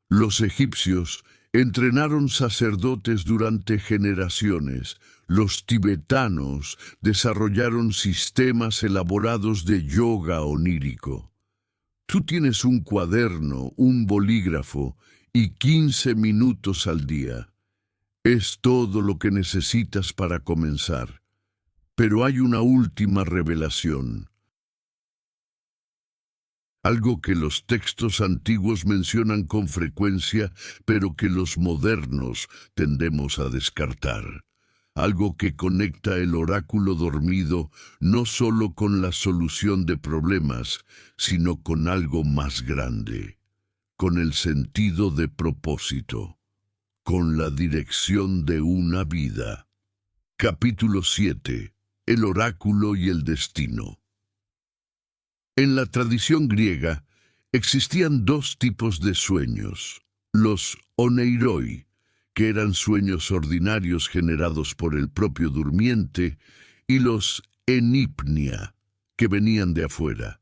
Los egipcios entrenaron sacerdotes durante generaciones. Los tibetanos desarrollaron sistemas elaborados de yoga onírico. Tú tienes un cuaderno, un bolígrafo y 15 minutos al día. Es todo lo que necesitas para comenzar. Pero hay una última revelación. Algo que los textos antiguos mencionan con frecuencia, pero que los modernos tendemos a descartar. Algo que conecta el oráculo dormido no solo con la solución de problemas, sino con algo más grande, con el sentido de propósito, con la dirección de una vida. Capítulo 7. El oráculo y el destino. En la tradición griega existían dos tipos de sueños, los oneiroi, que eran sueños ordinarios generados por el propio durmiente, y los enipnia, que venían de afuera,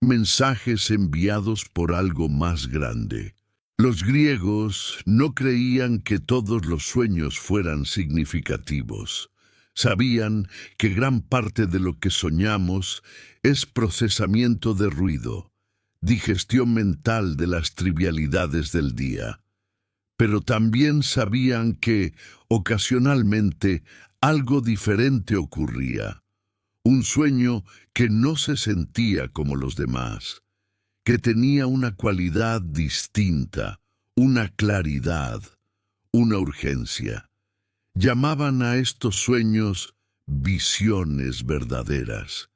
mensajes enviados por algo más grande. Los griegos no creían que todos los sueños fueran significativos. Sabían que gran parte de lo que soñamos es procesamiento de ruido, digestión mental de las trivialidades del día. Pero también sabían que, ocasionalmente, algo diferente ocurría. Un sueño que no se sentía como los demás, que tenía una cualidad distinta, una claridad, una urgencia. Llamaban a estos sueños visiones verdaderas,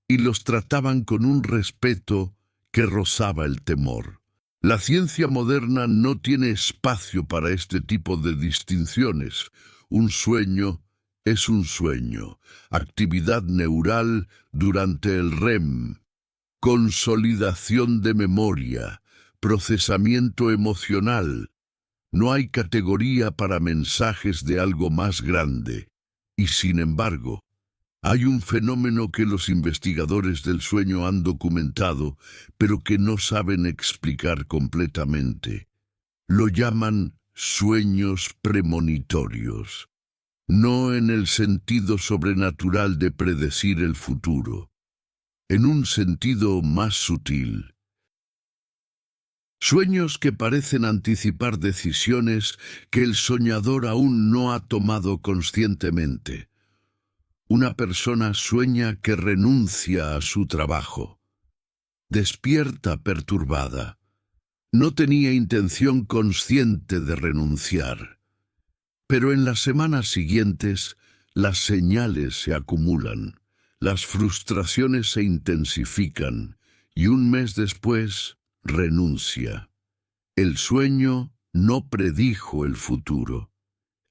y los trataban con un respeto que rozaba el temor. La ciencia moderna no tiene espacio para este tipo de distinciones. Un sueño es un sueño, actividad neural durante el REM, consolidación de memoria, procesamiento emocional. No hay categoría para mensajes de algo más grande. Y sin embargo, hay un fenómeno que los investigadores del sueño han documentado, pero que no saben explicar completamente. Lo llaman sueños premonitorios, no en el sentido sobrenatural de predecir el futuro, en un sentido más sutil. Sueños que parecen anticipar decisiones que el soñador aún no ha tomado conscientemente. Una persona sueña que renuncia a su trabajo. Despierta perturbada. No tenía intención consciente de renunciar. Pero en las semanas siguientes, las señales se acumulan, las frustraciones se intensifican, y un mes después, renuncia. El sueño no predijo el futuro.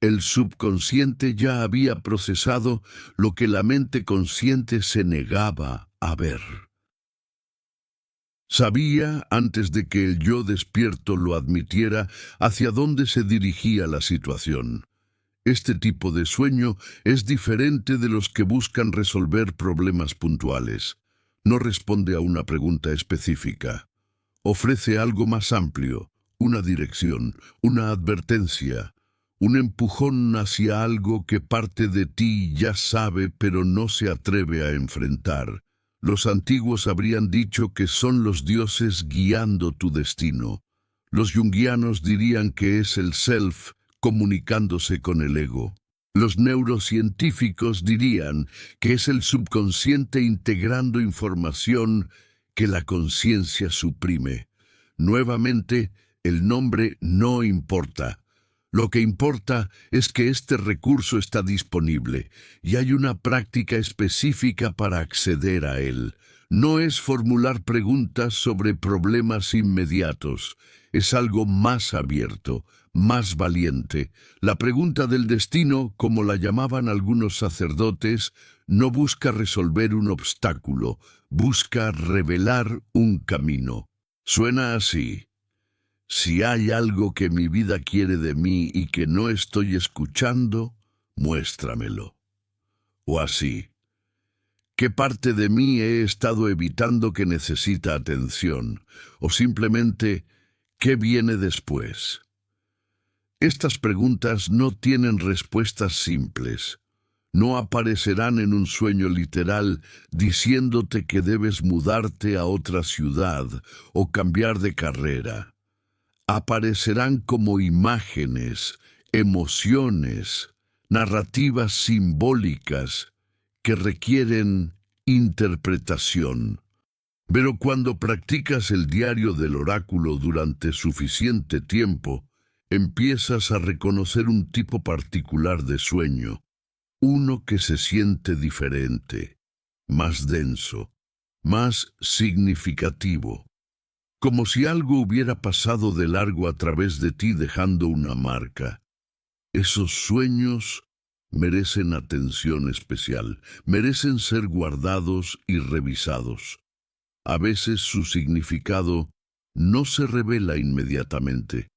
El subconsciente ya había procesado lo que la mente consciente se negaba a ver. Sabía, antes de que el yo despierto lo admitiera, hacia dónde se dirigía la situación. Este tipo de sueño es diferente de los que buscan resolver problemas puntuales. No responde a una pregunta específica. Ofrece algo más amplio, una dirección, una advertencia, un empujón hacia algo que parte de ti ya sabe pero no se atreve a enfrentar. Los antiguos habrían dicho que son los dioses guiando tu destino. Los junguianos dirían que es el self comunicándose con el ego. Los neurocientíficos dirían que es el subconsciente integrando información que la conciencia suprime. Nuevamente, el nombre no importa. Lo que importa es que este recurso está disponible y hay una práctica específica para acceder a él. No es formular preguntas sobre problemas inmediatos, es algo más abierto, más valiente. La pregunta del destino, como la llamaban algunos sacerdotes, no busca resolver un obstáculo, busca revelar un camino. Suena así. Si hay algo que mi vida quiere de mí y que no estoy escuchando, muéstramelo. O así. ¿Qué parte de mí he estado evitando que necesita atención? O simplemente, ¿qué viene después? Estas preguntas no tienen respuestas simples. No aparecerán en un sueño literal diciéndote que debes mudarte a otra ciudad o cambiar de carrera. Aparecerán como imágenes, emociones, narrativas simbólicas que requieren interpretación. Pero cuando practicas el diario del oráculo durante suficiente tiempo, empiezas a reconocer un tipo particular de sueño, uno que se siente diferente, más denso, más significativo. Como si algo hubiera pasado de largo a través de ti dejando una marca. Esos sueños merecen atención especial, merecen ser guardados y revisados. A veces su significado no se revela inmediatamente.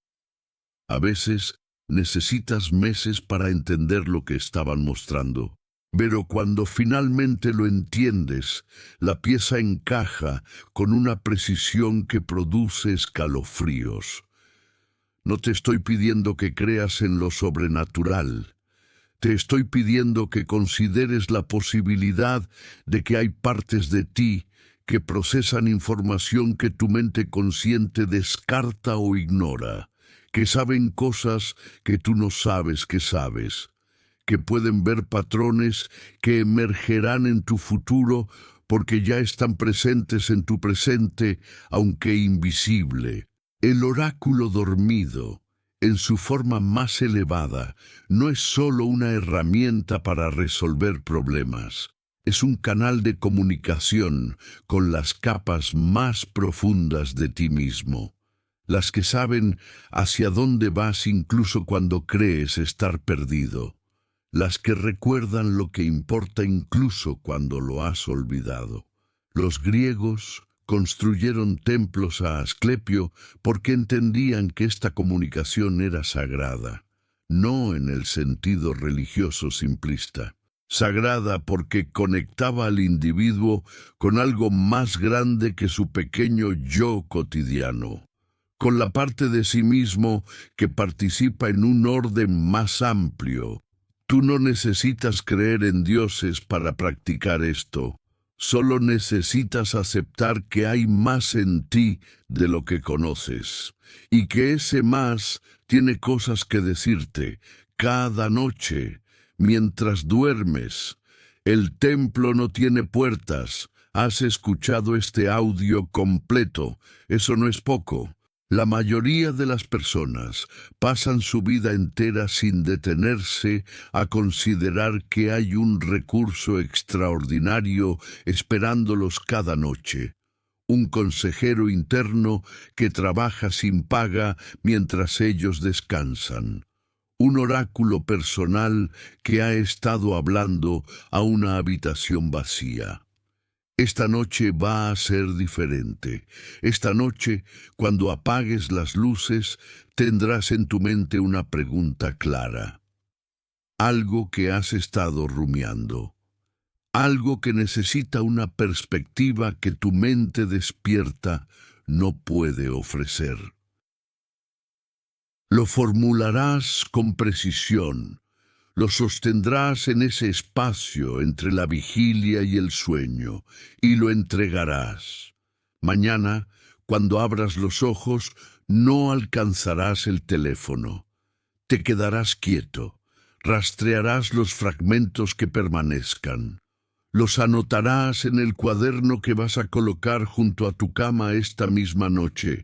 A veces necesitas meses para entender lo que estaban mostrando. Pero cuando finalmente lo entiendes, la pieza encaja con una precisión que produce escalofríos. No te estoy pidiendo que creas en lo sobrenatural. Te estoy pidiendo que consideres la posibilidad de que hay partes de ti que procesan información que tu mente consciente descarta o ignora, que saben cosas que tú no sabes que sabes, que pueden ver patrones que emergerán en tu futuro porque ya están presentes en tu presente, aunque invisible. El oráculo dormido, en su forma más elevada, no es sólo una herramienta para resolver problemas. Es un canal de comunicación con las capas más profundas de ti mismo, las que saben hacia dónde vas incluso cuando crees estar perdido, las que recuerdan lo que importa incluso cuando lo has olvidado. Los griegos construyeron templos a Asclepio porque entendían que esta comunicación era sagrada, no en el sentido religioso simplista. Sagrada porque conectaba al individuo con algo más grande que su pequeño yo cotidiano, con la parte de sí mismo que participa en un orden más amplio. Tú no necesitas creer en dioses para practicar esto. Solo necesitas aceptar que hay más en ti de lo que conoces, y que ese más tiene cosas que decirte cada noche, mientras duermes. El templo no tiene puertas. Has escuchado este audio completo. Eso no es poco. La mayoría de las personas pasan su vida entera sin detenerse a considerar que hay un recurso extraordinario esperándolos cada noche. Un consejero interno que trabaja sin paga mientras ellos descansan. Un oráculo personal que ha estado hablando a una habitación vacía. Esta noche va a ser diferente. Esta noche, cuando apagues las luces, tendrás en tu mente una pregunta clara. Algo que has estado rumiando. Algo que necesita una perspectiva que tu mente despierta no puede ofrecer. Lo formularás con precisión. Lo sostendrás en ese espacio entre la vigilia y el sueño, y lo entregarás. Mañana, cuando abras los ojos, no alcanzarás el teléfono. Te quedarás quieto, rastrearás los fragmentos que permanezcan. Los anotarás en el cuaderno que vas a colocar junto a tu cama esta misma noche.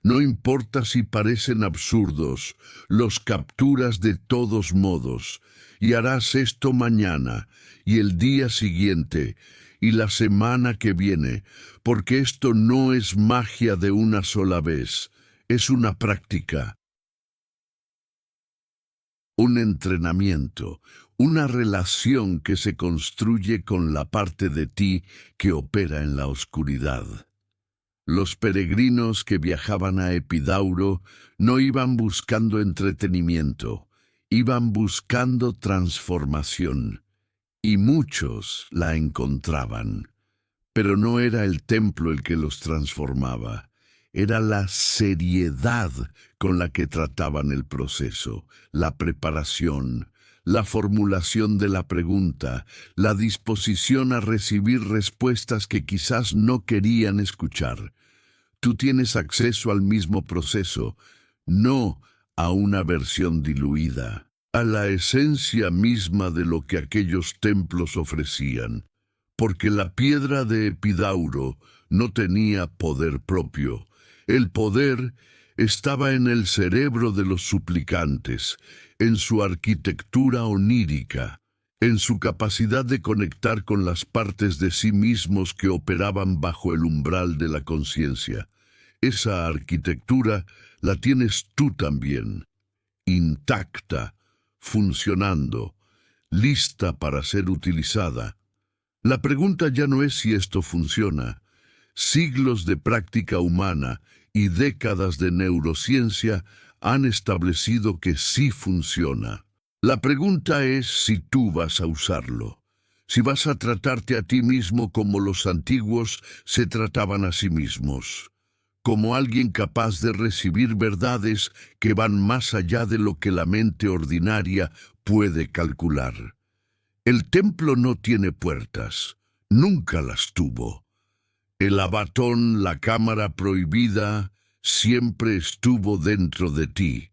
No importa si parecen absurdos, los capturas de todos modos, y harás esto mañana, y el día siguiente, y la semana que viene, porque esto no es magia de una sola vez, es una práctica, un entrenamiento, una relación que se construye con la parte de ti que opera en la oscuridad. Los peregrinos que viajaban a Epidauro no iban buscando entretenimiento, iban buscando transformación, y muchos la encontraban. Pero no era el templo el que los transformaba, era la seriedad con la que trataban el proceso, la preparación, la formulación de la pregunta, la disposición a recibir respuestas que quizás no querían escuchar. Tú tienes acceso al mismo proceso, no a una versión diluida, a la esencia misma de lo que aquellos templos ofrecían, porque la piedra de Epidauro no tenía poder propio. El poder estaba en el cerebro de los suplicantes, en su arquitectura onírica, en su capacidad de conectar con las partes de sí mismos que operaban bajo el umbral de la conciencia. Esa arquitectura la tienes tú también, intacta, funcionando, lista para ser utilizada. La pregunta ya no es si esto funciona. Siglos de práctica humana y décadas de neurociencia han establecido que sí funciona. La pregunta es si tú vas a usarlo, si vas a tratarte a ti mismo como los antiguos se trataban a sí mismos, como alguien capaz de recibir verdades que van más allá de lo que la mente ordinaria puede calcular. El templo no tiene puertas, nunca las tuvo. El abatón, la cámara prohibida, siempre estuvo dentro de ti.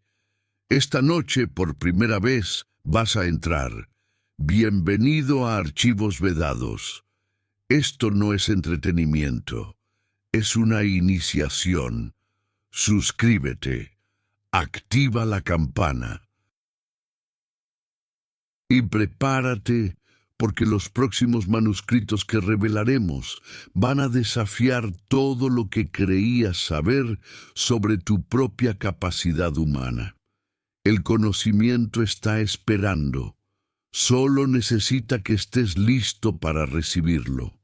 Esta noche, por primera vez, vas a entrar. Bienvenido a Archivos Vedados. Esto no es entretenimiento, es una iniciación. suscríbete, activa la campana y prepárate porque los próximos manuscritos que revelaremos van a desafiar todo lo que creías saber sobre tu propia capacidad humana. El conocimiento está esperando. Solo necesita que estés listo para recibirlo.